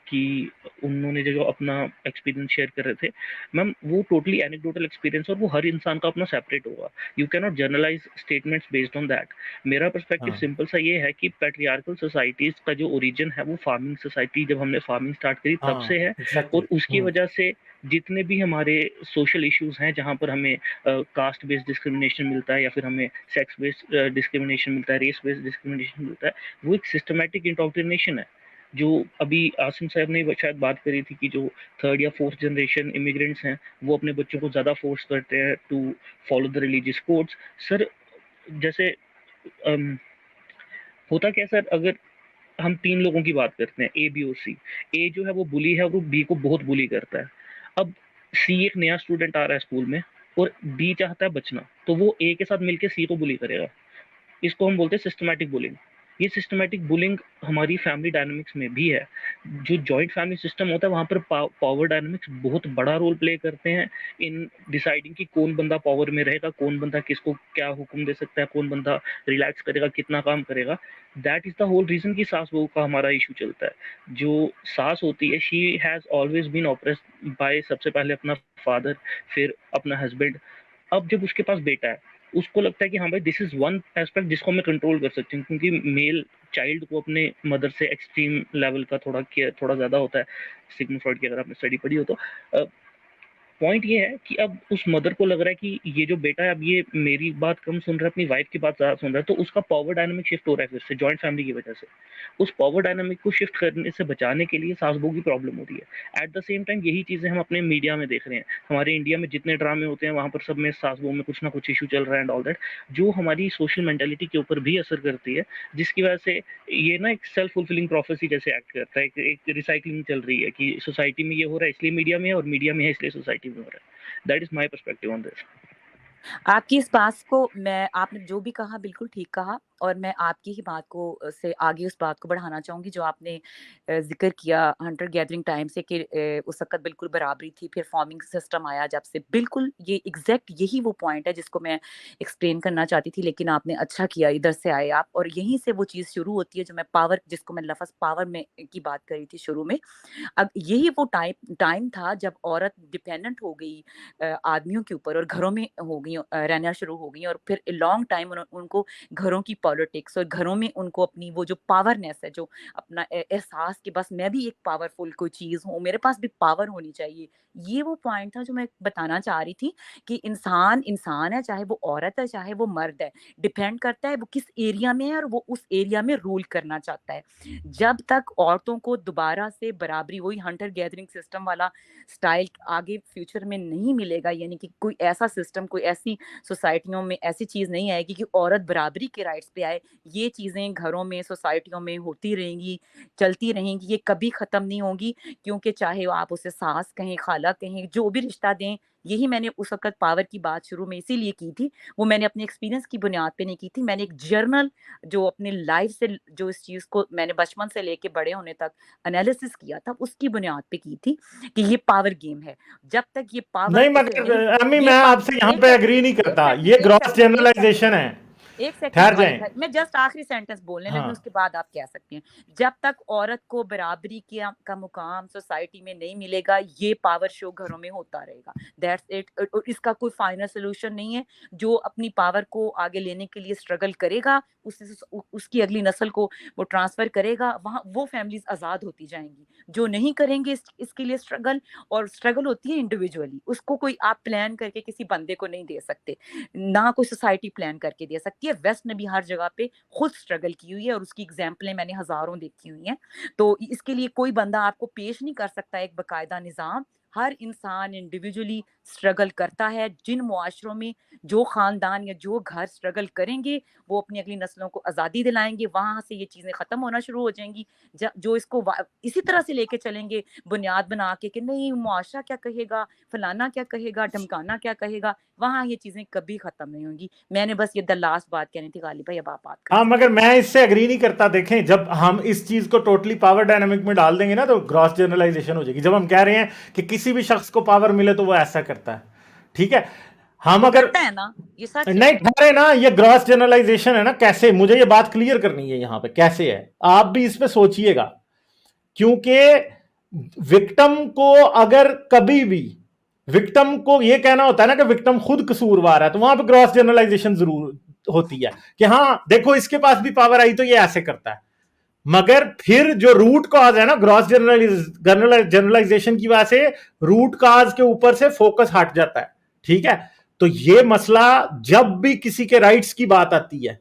कि उन्होंने जो अपना एक्सपीरियंस शेयर कर रहे थे, मैम वो टोटली एनेक्डोटल एक्सपीरियंस और वो हर इंसान का अपना सेपरेट होगा। You can not generalize statements based on that. मेरा पर्सपेक्टिव हाँ सिंपल सा ये है कि पैट्रियार्कल सोसाइटीज का जो ओरिजिन है वो फार्मिंग सोसाइटी, जब हमने फार्मिंग स्टार्ट करी तब से है, एग्जैक्टली और उसकी वजह से जितने भी हमारे सोशल इश्यूज हैं जहाँ पर हमें कास्ट बेस्ड डिस्क्रिमिनेशन मिलता है या फिर हमें सेक्स बेस्ड डिस्क्रिमिनेशन मिलता है, रेस बेस्ड डिस्क्रिमिनेशन मिलता है, वो एक सिस्टमैटिक इंडोक्ट्रिनेशन है। जो अभी आसिम साहब ने शायद बात करी थी कि जो 3rd या 4th जनरेशन इमिग्रेंट्स हैं वो अपने बच्चों को ज़्यादा फोर्स करते हैं to follow the religious codes. Sir जैसे होता क्या सर, अगर हम 3 लोगों की बात करते हैं, ए बी और सी, ए जो है वो बुली है और वो बी को बहुत बुली करता है। अब सी एक नया स्टूडेंट आ रहा है स्कूल में और बी चाहता है बचना, तो वो ए के साथ मिलकर सी को बुली करेगा। इसको हम बोलते हैं सिस्टमैटिक बुलिंग। ये सिस्टमैटिक बुलिंग हमारी फैमिली डायनामिक्स में भी है। जो जॉइंट फैमिली सिस्टम होता है वहाँ पर पावर डायनामिक्स बहुत बड़ा रोल प्ले करते हैं इन डिसाइडिंग कि कौन बंदा पावर में रहेगा, कौन बंदा किसको क्या हुक्म दे सकता है, कौन बंदा रिलैक्स करेगा, कितना काम करेगा। That is the whole reason कि सास बहू का हमारा इशू चलता है। जो सास होती है, she has always been oppressed by सबसे पहले अपना फादर, फिर अपना हस्बैंड। अब जब उसके पास बेटा है, उसको लगता है कि हाँ भाई दिस इज वन एस्पेक्ट जिसको मैं कंट्रोल कर सकती हूँ, क्योंकि मेल चाइल्ड को अपने मदर से एक्सट्रीम लेवल का थोड़ा ज्यादा होता है। सिग्मंड फ्रॉइड की अगर आपने स्टडी पढ़ी हो तो पॉइंट ये है कि अब उस मदर को लग रहा है कि ये जो बेटा है अब ये मेरी बात कम सुन रहा है, अपनी वाइफ की बात ज्यादा सुन रहा है, तो उसका पावर डायनामिक शिफ्ट हो रहा है फिर से जॉइंट फैमिली की वजह से। उस पावर डायनामिक को शिफ्ट करने से बचाने के लिए सास बहू की प्रॉब्लम होती है। एट द सेम टाइम यही चीजें हम अपने मीडिया में देख रहे हैं। हमारे इंडिया में जितने ड्रामे होते हैं वहां पर सब में सास बहू में कुछ ना कुछ इशू चल रहा है एंड ऑल दैट, जो हमारी सोशल मेंटेलिटी के ऊपर भी असर करती है, जिसकी वजह से ये ना एक सेल्फ फुलफिलिंग प्रोफेसी जैसे एक्ट करता है। एक रिसाइकलिंग चल रही है कि सोसाइटी में ये हो रहा है इसलिए मीडिया में है, और मीडिया में है इसलिए सोसाइटी में हो रहा है। That is my perspective on this. आपकी इस बात को मैं, आपने जो भी कहा बिल्कुल ठीक कहा, और मैं आपकी ही बात को से आगे उस बात को बढ़ाना चाहूँगी जो आपने ज़िक्र किया हंटर गैदरिंग टाइम से कि उस वक़्त बिल्कुल बराबरी थी, फिर फार्मिंग सिस्टम आया जब से। बिल्कुल ये एग्ज़ैक्ट यही वो पॉइंट है जिसको मैं एक्सप्लेन करना चाहती थी, लेकिन आपने अच्छा किया इधर से आए आप, और यहीं से वो चीज़ शुरू होती है जो मैं पावर, जिसको मैं लफ़्ज़ पावर में की बात करी थी शुरू में। अब यही वो टाइम था जब औरत डिपेंडेंट हो गई आदमियों के ऊपर और घरों में हो गई, रहना शुरू हो गई, और फिर लॉन्ग टाइम उनको घरों की पॉलिटिक्स और घरों में उनको अपनी वो जो पावरनेस है, जो अपना एहसास कि बस मैं भी एक पावरफुल कोई चीज हूँ, मेरे पास भी पावर होनी चाहिए, ये वो पॉइंट था जो मैं बताना चाह रही थी कि इंसान इंसान है, चाहे वो औरत है चाहे वो मर्द है, डिपेंड करता है वो किस एरिया में है और वो उस एरिया में रूल करना चाहता है। जब तक औरतों को दोबारा से बराबरी, वही हंटर गैदरिंग सिस्टम वाला स्टाइल आगे फ्यूचर में नहीं मिलेगा, यानी कि कोई ऐसा सिस्टम, कोई ऐसी सोसाइटियों में ऐसी चीज नहीं आएगी कि औरत बराबरी के राइट्स पे आए, ये चीजें घरों में सोसाइटियों में होती रहेंगी, चलती रहेंगी, ये कभी खत्म नहीं होंगी। क्योंकि चाहे आप उसे सास कहें, खाला कहें, जो भी रिश्ता दें, यही मैंने उस वक्त पावर की बात शुरू में इसीलिए की थी, वो मैंने अपने एक्सपीरियंस की बुनियाद पे नहीं की थी, मैंने एक जर्नल जो अपने लाइफ से, जो इस चीज को मैंने बचपन से लेके बड़े होने तक एनालिसिस किया था, उसकी बुनियाद पे की थी कि ये पावर गेम है। जब तक ये पावर नहीं, उसे मगर नहीं, अम्मी ये मैं पा- आपसे यहाँ एक पे सेकंड, एग्री नहीं एक करता, सेकंड, ये एक ग्रॉस सेकंड, जनरलाइजेशन है। एक सेकंड ठहर भाई, जाएं। मैं जस्ट आखिरी सेंटेंस बोलने लगी, हाँ उसके बाद आप कह सकते हैं। जब तक औरत को बराबरी का मुकाम सोसाइटी में नहीं मिलेगा, ये पावर शो घरों में होता रहेगा। That's it. इसका कोई फाइनल सोल्यूशन नहीं है। जो अपनी पावर को आगे लेने के लिए स्ट्रगल करेगा, उसकी अगली नस्ल को वो ट्रांसफर करेगा, वहां वो फैमिलीज आजाद होती जाएंगी। जो नहीं करेंगे इसके लिए स्ट्रगल, और स्ट्रगल होती है इंडिविजुअली, उसको कोई आप प्लान करके किसी बंदे को नहीं दे सकते, ना कोई सोसाइटी प्लान करके दे सकती है। वेस्ट ने भी हर जगह पे खुद स्ट्रगल की हुई है और उसकी एग्जाम्पलें मैंने हजारों देखी हुई हैं। तो इसके लिए कोई बंदा आपको पेश नहीं कर सकता एक बकायदा निजाम। हर इंसान इंडिविजुअली स्ट्रगल करता है। जिन मुआशरों में जो खानदान या जो घर स्ट्रगल करेंगे, वो अपनी अगली नस्लों को आज़ादी दिलाएंगे, वहां से ये चीजें खत्म होना शुरू हो जाएंगी। जो इसको इसी तरह से लेके चलेंगे, बुनियाद बना के कि नहीं मुआशरा क्या कहेगा, फलाना क्या कहेगा, ढमकाना क्या कहेगा, वहां ये चीजें कभी खत्म नहीं होंगी। मैंने बस ये द लास्ट बात कहनी थी गालिब भाई, अब आप बात कर हाँ, सकते मगर मैं इससे एग्री नहीं करता। देखें, जब हम इस चीज को टोटली पावर डायनामिक में डाल देंगे ना, तो ग्रॉस जनरलाइजेशन हो जाएगी। जब हम कह रहे हैं कि किसी भी शख्स को पावर मिले तो वो ऐसा करता है, ठीक है, हम हैं। अगर करता है ना, ये सच है। नहीं ठहरे ना, ये ग्रॉस जनरलाइजेशन है ना। कैसे, मुझे ये बात क्लियर करनी है यहाँ पे, कैसे है, आप भी इस पे सोचिएगा। क्योंकि विक्टिम को अगर कभी भी विक्टिम को यह कहना होता है ना कि विक्टिम खुद कसूरवार है, तो वहां पे ग्रॉस जनरलाइजेशन जरूर होती है कि हाँ देखो इसके पास भी पावर आई तो ये ऐसे करता है। मगर फिर जो रूट कॉज है ना, ग्रॉस जनरलाइजेशन की वजह से रूट कॉज के ऊपर से फोकस हट जाता है। ठीक है, तो ये मसला जब भी किसी के राइट्स की बात आती है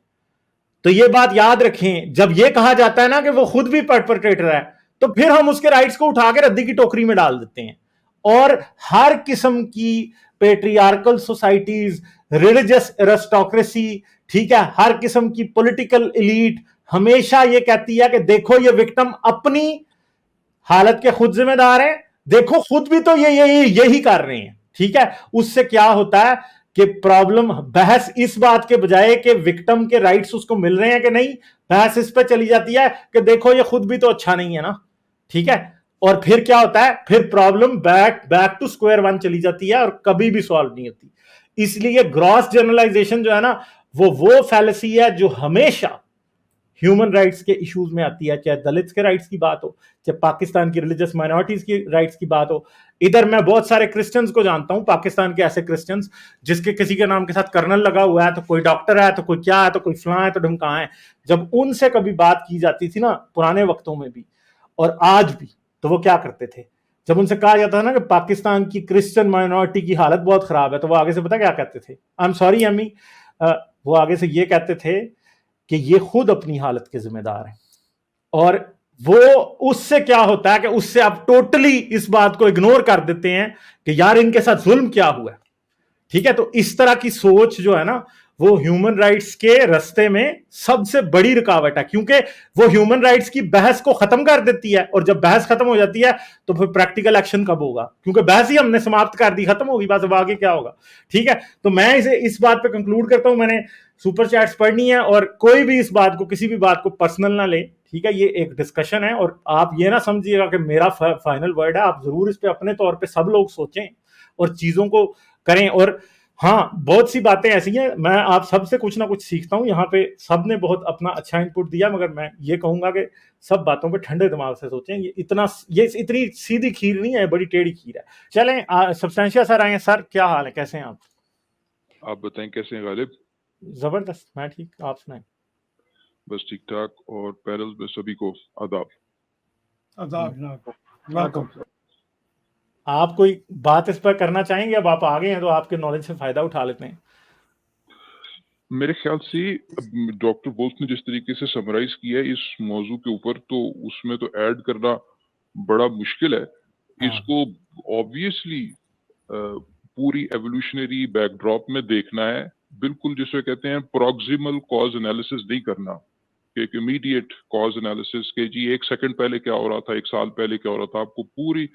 तो ये बात याद रखें, जब ये कहा जाता है ना कि वो खुद भी परपेट्रेटर है, तो फिर हम उसके राइट्स को उठा के रद्दी की टोकरी में डाल देते हैं। और हर किस्म की पेट्रियार्कल सोसाइटीज, रिलीजियस एरिस्टोक्रेसी, ठीक है, हर किस्म की पॉलिटिकल एलीट हमेशा ये कहती है कि देखो ये विक्टिम अपनी हालत के खुद जिम्मेदार है, देखो खुद भी तो यही कर रहे हैं। ठीक है, उससे क्या होता है कि प्रॉब्लम, बहस इस बात के बजाय कि विक्टिम के राइट्स उसको मिल रहे हैं कि नहीं, बहस इस पे चली जाती है कि देखो ये खुद भी तो अच्छा नहीं है ना। ठीक है, और फिर क्या होता है, फिर problem back to square one चली जाती है और कभी भी सॉल्व नहीं होती। इसलिए ग्रॉस जनरलाइजेशन जो है ना, वो फैलेसी है जो हमेशा ह्यूमन राइट्स के इश्यूज में आती है, चाहे दलित के राइट्स की बात हो, चाहे पाकिस्तान की रिलीजियस माइनॉरिटीज की राइट्स की बात हो। इधर मैं बहुत सारे क्रिश्चियंस को जानता हूं, पाकिस्तान के ऐसे क्रिश्चियंस जिसके किसी के नाम के साथ कर्नल लगा हुआ है, तो कोई डॉक्टर है, तो कोई क्या है, तो कोई फलां है, तो ढमका है। जब उनसे कभी बात की जाती थी ना, पुराने वक्तों में भी और आज भी, तो वो क्या करते थे, जब उनसे कहा जाता था ना कि पाकिस्तान की क्रिश्चियन माइनॉरिटी की हालत बहुत खराब है, तो वो आगे से पता क्या कहते थे, आई एम सॉरी अम्मी, वो आगे से ये कहते थे कि ये खुद अपनी हालत के जिम्मेदार हैं। और वो उससे क्या होता है कि उससे आप टोटली इस बात को इग्नोर कर देते हैं कि यार इनके साथ जुल्म क्या हुआ है। ठीक है, तो इस तरह की सोच जो है ना, वो ह्यूमन राइट्स के रास्ते में सबसे बड़ी रुकावट है, क्योंकि वो ह्यूमन राइट्स की बहस को खत्म कर देती है। और जब बहस खत्म हो जाती है तो फिर प्रैक्टिकल एक्शन कब होगा, क्योंकि बहस ही हमने समाप्त कर दी, खत्म होगी बस, अब आगे क्या होगा। ठीक है, तो मैं इसे इस बात पे कंक्लूड करता हूं। मैंने सुपर चैट्स पढ़नी है और कोई भी इस बात को, किसी भी बात को पर्सनल ना ले। ठीक है, ये एक डिस्कशन है और आप ये ना समझिएगा कि मेरा फाइनल वर्ड है। आप जरूर इस पे अपने तौर पे सब लोग सोचें और चीजों को करें। और हाँ, बहुत सी बातें ऐसी हैं, मैं आप सबसे कुछ ना कुछ सीखता हूं। यहाँ पे सब ने बहुत अपना अच्छा इनपुट दिया, मगर मैं ये कहूंगा कि सब बातों पे ठंडे दिमाग से सोचें। ये इतनी सीधी खीर नहीं है, बड़ी टेढ़ी खीर है। चलें, सब्सटेंशिया सर आए हैं। सर क्या हाल है, कैसे हैं आप? आप बताएं कैसे हैं गालिब? जबरदस्त, मैं ठीक, आप सुनाएं। बस ठीक ठाक। और पैनल में सभी को आदाब। वेलकम। आप कोई बात इस पर करना चाहेंगे? अब आप आ गए हैं तो आपके नॉलेज से फायदा उठा लेते हैं। मेरे ख्याल से डॉक्टर वुल्फ ने जिस तरीके से समराइज किया है इस मौजू के ऊपर, तो उसमें तो ऐड करना बड़ा मुश्किल है। इसको ऑब्वियसली पूरी एवोल्यूशनरी बैकड्रॉप में देखना है, बिल्कुल जिसे कहते हैं प्रॉक्सिमल कॉज एनालिसिस नहीं करना, एक इमीडिएट कॉज एनालिसिस के जी 1 सेकंड पहले क्या हो रहा था, 1 साल पहले क्या हो रहा था। आपको पूरी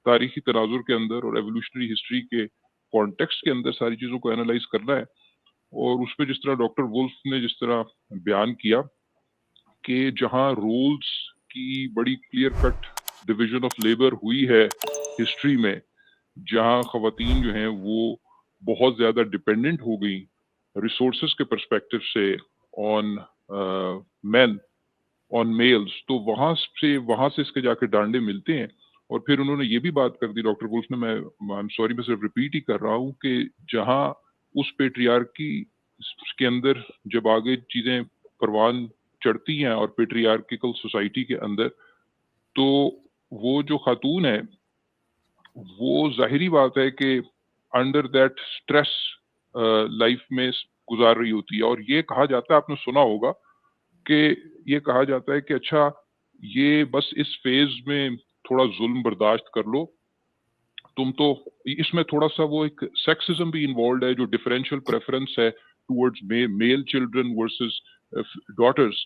तारीखी तनाजुर के अंदर और एवोल्यूशनरी हिस्ट्री के कॉन्टेक्स्ट के अंदर सारी चीजों को एनालाइज करना है। और उसमें जिस तरह डॉक्टर वुल्फ ने जिस तरह बयान किया कि जहां रोल्स की बड़ी clear cut division of labour हुई है हिस्ट्री में, जहां खवातीन जो हैं वो बहुत ज्यादा डिपेंडेंट हो गई रिसोर्सेज के पर्सपेक्टिव से ऑन मेन, ऑन मेल्स, तो वहां से इसके जाके डांडे मिलते हैं। और फिर उन्होंने ये भी बात कर दी डॉक्टर वुल्फ ने, मैं आई एम सॉरी मैं सिर्फ रिपीट ही कर रहा हूँ, कि जहां उस पेट्रियार्की के अंदर जब आगे चीजें परवान चढ़ती हैं और पेट्रियार्किकल सोसाइटी के अंदर, तो वो जो खातून है वो जाहिरी बात है कि अंडर दैट स्ट्रेस लाइफ में गुजार रही होती है। और ये कहा जाता है, आपने सुना होगा कि ये कहा जाता है कि अच्छा ये बस इस फेज में थोड़ा जुल्म बर्दाश्त कर लो तुम, तो इसमें थोड़ा सा वो एक सेक्सिज्म भी इन्वॉल्व है, जो डिफरेंशियल प्रेफरेंस है towards male children versus daughters,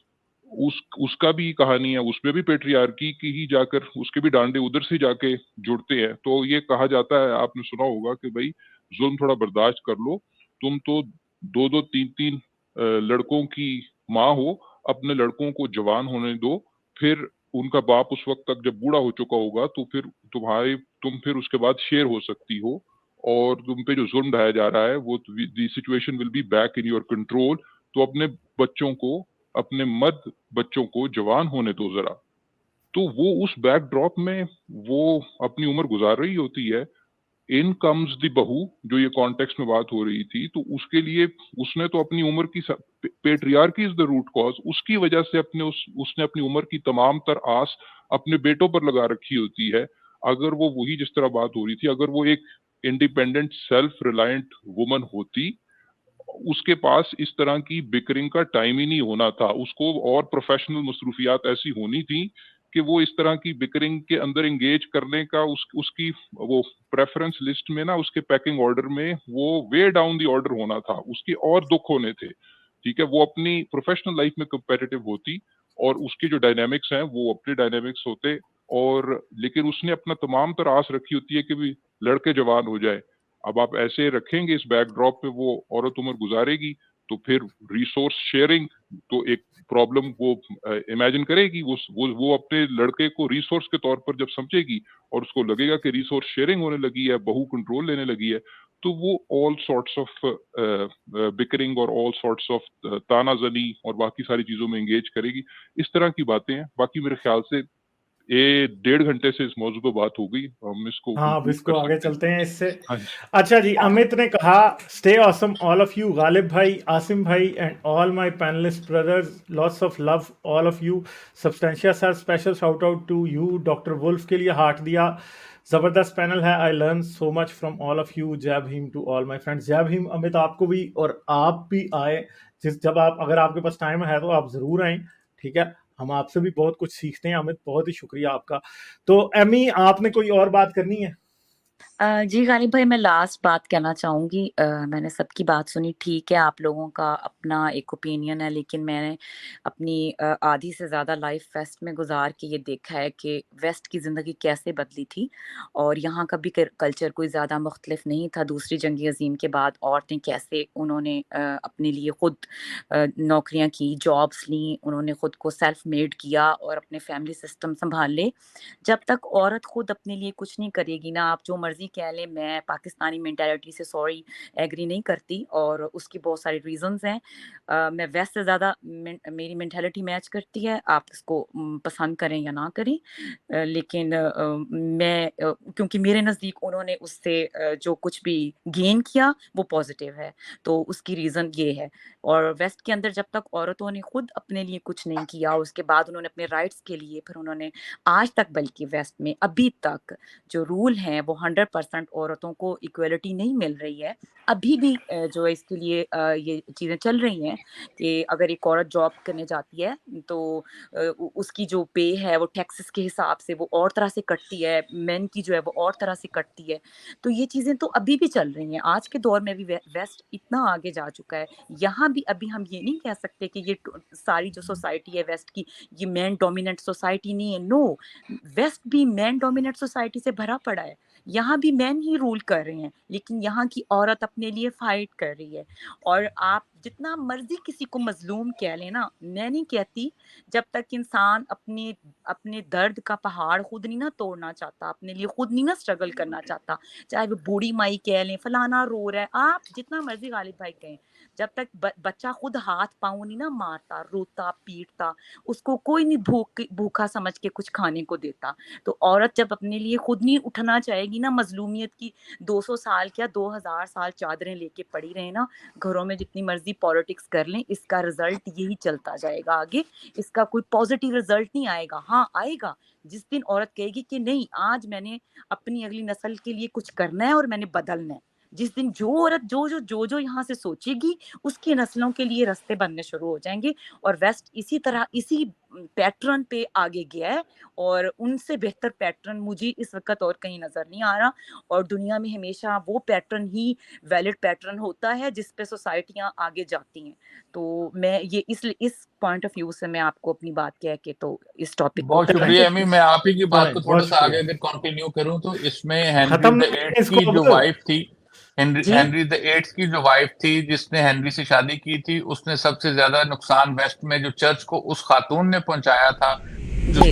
उसका भी कहानी है, उसमें भी पेट्रियार्की की ही जाकर उसके भी डांडे उधर से जाके जुड़ते हैं। तो ये कहा जाता है, आपने सुना होगा कि भाई जुल्म थोड़ा बर्दाश्त कर लो, तुम तो 2-2, 3-3 लड़कों की माँ हो, अपने लड़कों को जवान होने दो, फिर उनका बाप उस वक्त तक जब बूढ़ा हो चुका होगा तो फिर तुम फिर उसके बाद शेर हो सकती हो, और तुम पे जो जुल्म ढाया जा रहा है वो the situation will be back in your control. तो अपने बच्चों को, अपने मर्द बच्चों को जवान होने दो जरा। तो वो उस बैकड्रॉप में वो अपनी उम्र गुजार रही होती है। इन कम्स द बहू, जो ये कॉन्टेक्स्ट में बात हो रही थी, तो उसके लिए उसने तो अपनी उम्र की patriarchy is the root cause, उसकी वजह से उसने अपनी उम्र की तमाम तर आस अपने बेटों पर लगा रखी होती है। अगर वो वही जिस तरह बात हो रही थी, अगर वो एक इंडिपेंडेंट सेल्फ रिलायंट वुमन होती, उसके पास इस तरह की बिकरिंग का टाइम ही नहीं होना था। उसको और प्रोफेशनल मसरूफियात ऐसी होनी थी कि वो इस तरह की बिकरिंग के अंदर एंगेज करने का उसकी वो प्रेफरेंस लिस्ट में ना, उसके पैकिंग ऑर्डर में वो वे डाउन दी ऑर्डर होना था, उसके और दुख होने थे। ठीक है, वो अपनी प्रोफेशनल लाइफ में कंपेटिटिव होती और उसके जो डायनामिक्स हैं वो अपने डायनामिक्स होते, और लेकिन उसने अपना तमाम तरह आस रखी होती है कि भी लड़के जवान हो जाए। अब आप ऐसे रखेंगे इस बैकड्रॉप पे वो औरत उम्र गुजारेगी, तो फिर रिसोर्स शेयरिंग तो एक प्रॉब्लम वो इमेजिन करेगी। वो अपने लड़के को रिसोर्स के तौर पर जब समझेगी और उसको लगेगा कि रिसोर्स शेयरिंग होने लगी है, बहू कंट्रोल लेने लगी है, तो वो ऑल सॉर्ट्स ऑफ बिकरिंग और ऑल सॉर्ट्स ऑफ तानाजनी और बाकी सारी चीजों में एंगेज करेगी। इस तरह की बातें हैं। बाकी मेरे ख्याल से ये 1.5 घंटे से इस मौजू पे बात हो गई, हम इसको हाँ, अब conclude इसको कर आगे सकते हैं। चलते हैं इससे। हाँ जी। अच्छा जी, अमित ने कहा stay awesome all of you, Ghalib भाई, आसिम भाई and all my panelist brothers, lots of love all of you. सब्सटेंशिया sir, special shout out to you. Doctor Wolf के लिए हार्ट दिया, जबरदस्त पैनल है, I learn so much from all of you. जय Bhim to all my friends. जय भीम अमित, आपको भी, और आप भी आए जब आप, अगर आपके पास टाइम है तो आप जरूर आए, ठीक है। हम आपसे भी बहुत कुछ सीखते हैं अमित, बहुत ही शुक्रिया आपका। तो एमी, आपने कोई और बात करनी है? जी गालिब भाई, मैं लास्ट बात कहना चाहूँगी। मैंने सबकी बात सुनी, ठीक है, आप लोगों का अपना एक ओपिनियन है, लेकिन मैंने अपनी आधी से ज़्यादा लाइफ वेस्ट में गुजार के ये देखा है कि वेस्ट की ज़िंदगी कैसे बदली थी, और यहाँ का भी कल्चर कोई ज़्यादा मुख्तलिफ नहीं था। दूसरी जंग अज़ीम के बाद औरतें कैसे उन्होंने अपने लिए खुद नौकरियाँ की, जॉब्स ली, उन्होंने खुद को सेल्फ मेड किया और अपने फैमिली सिस्टम संभाल ले। जब तक औरत खुद अपने लिए कुछ नहीं करेगी ना, आप जो मर्जी कह लें, मैं पाकिस्तानी मेंटालिटी से सॉरी एग्री नहीं करती, और उसकी बहुत सारे रीजंस हैं। मैं वेस्ट से ज़्यादा मेरी मेंटालिटी मैच करती है, आप इसको पसंद करें या ना करें, लेकिन मैं क्योंकि मेरे नज़दीक उन्होंने उससे जो कुछ भी गेन किया वो पॉजिटिव है, तो उसकी रीज़न ये है। और वेस्ट के अंदर जब तक औरतों ने खुद अपने लिए कुछ नहीं किया, उसके बाद उन्होंने अपने राइट्स के लिए, फिर उन्होंने आज तक, बल्कि वेस्ट में अभी तक जो रूल हैं वो 100% औरतों को इक्वलिटी नहीं मिल रही है। अभी भी जो इसके लिए ये चीज़ें चल रही हैं कि अगर एक औरत जॉब करने जाती है तो उसकी जो पे है वो टैक्सेस के हिसाब से वो और तरह से कटती है, मेन की जो है वो और तरह से कटती है। तो ये चीज़ें तो अभी भी चल रही हैं। आज के दौर में भी वेस्ट इतना आगे जा चुका है। यहाँ भी अभी हम ये नहीं कह सकते कि ये सारी जो सोसाइटी है वेस्ट की, ये मैन डोमिनेंट सोसाइटी नहीं है। नो, वेस्ट भी मैन डोमिनेंट सोसाइटी से भरा पड़ा है। यहाँ भी मैन ही रूल कर रहे हैं, लेकिन यहाँ की औरत अपने लिए फाइट कर रही है। और आप जितना मर्जी किसी को मजलूम कह लेना, मैं नहीं कहती, जब तक इंसान अपने अपने दर्द का पहाड़ खुद नहीं ना तोड़ना चाहता, अपने लिए खुद नहीं ना स्ट्रगल करना चाहता, चाहे वो बूढ़ी माई कह लें, फलाना रो रहा है, आप जितना मर्जी गालिब भाई कहें, जब तक बच्चा खुद हाथ पाँव नहीं ना मारता, रोता पीटता, उसको कोई नहीं भूखा समझ के कुछ खाने को देता। तो औरत जब अपने लिए खुद नहीं उठना चाहेगी ना, मजलूमियत की 200 साल क्या 2000 साल चादरें लेके पड़ी रहे ना, घरों में जितनी मर्जी पॉलिटिक्स कर लें, इसका रिजल्ट यही चलता जाएगा आगे। इसका कोई पॉजिटिव रिजल्ट नहीं आएगा। हाँ, आएगा जिस दिन औरत कहेगी कि नहीं, आज मैंने अपनी अगली नस्ल के लिए कुछ करना है और मैंने बदलना है। जिस दिन जो औरत जो यहाँ से सोचेगी, उसकी नस्लों के लिए रास्ते बनने शुरू हो जाएंगे। और वेस्ट इसी तरह इसी पैटर्न पे आगे गया है, और उनसे बेहतर पैटर्न मुझे इस वक्त और कहीं नजर नहीं आ रहा। और दुनिया में हमेशा वो पैटर्न ही वैलिड पैटर्न होता है जिस पे सोसाइटियां आगे जाती हैं। तो मैं ये इस पॉइंट ऑफ व्यू से मैं आपको अपनी बात कह के तो इस टॉपिक को बहुत खत्म शुक्रिया करती एमी। मैं आप ही की बात सुने, को थोड़ा बहुत सा आगे शुक्रिया। अगर कंटिन्यू करूं तो इसमें हेनरी खत्म द नहीं करें एट्थ इसको की जो अब। वाइफ थी, जी, हेनरी द एट्थ की जो वाइफ थी जिसने हेनरी से शादी की थी, उसने सबसे ज्यादा नुकसान वेस्ट में जो चर्च को उस खातून ने पहुंचाया था जी।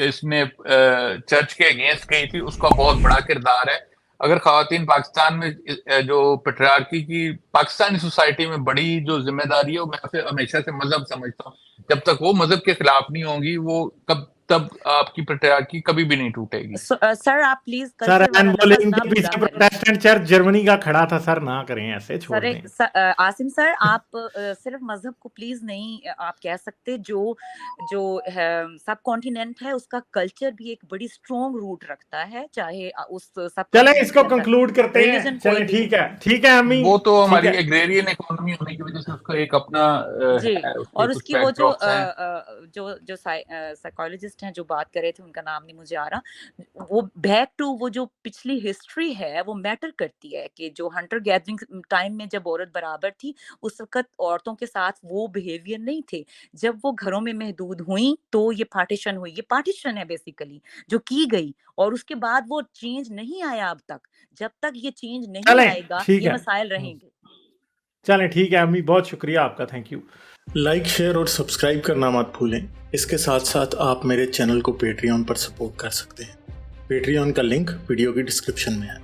इसने चर्च के अगेंस्ट गई थी, उसका बहुत बड़ा किरदार है। अगर खवातीन पाकिस्तान में जो पेट्रियार्की की पाकिस्तानी सोसाइटी में बड़ी जो जिम्मेदारी है, वो मैं हमेशा से मजहब समझता हूँ। जब तक वो मजहब के खिलाफ नहीं होंगी, वो तब आपकी पैट्रियार्की कभी भी नहीं टूटेगी। सर आप प्लीज सर कल्चर एन वाला बोले लफ्ज ना इनके पूरा पीछे करें। प्रोटेस्टेंट चर्च जर्मनी का खड़ा था सर, ना करें ऐसे, छोड़ सर दें। आसिम सर आप सिर्फ मजहब को प्लीज नहीं आप कह सकते, जो जो सब कॉन्टिनेंट है उसका कल्चर भी एक बड़ी स्ट्रॉन्ग रूट रखता है, चाहे उस सब चलें इसको कंक्लूड करते हैं, रिलीजन चलें कोई भी ठीक है, ठीक है अम्मी, वो तो ठीक हमारी है। एग्रेरियन इकोनॉमी होने की वजह से उसका एक अपना जी। है, उसके और कुछ उसकी वो जो backdrops हैं। जो साइकोलॉजिस्ट हैं जो बात कर रहे थे, उनका नाम नहीं मुझे आ रहा, वो बैक टू वो जो पिछली हिस्ट्री है वो मैटर करती है कि जो हंटर गैदरिंग टाइम में जब औरत बराबर थी उस वक्त औरतों के साथ वो बिहेवियर नहीं थे। जब वो घरों में महदूद हुई तो ये पार्टीशन हुई, ये पार्टीशन है बेसिकली जो की गई, और उसके बाद वो चेंज नहीं आया अब तक। जब तक ये चेंज नहीं चलें आएगा ठीक ये है, मसाइल रहेंगे। चलें ठीक है अम्मी, बहुत शुक्रिया आपका, थैंक यू। लाइक, शेयर और सब्सक्राइब करना मत भूलें। इसके साथ साथ आप मेरे चैनल को पेट्रियन पर सपोर्ट कर सकते हैं। पेट्रियन का लिंक वीडियो की डिस्क्रिप्शन में है।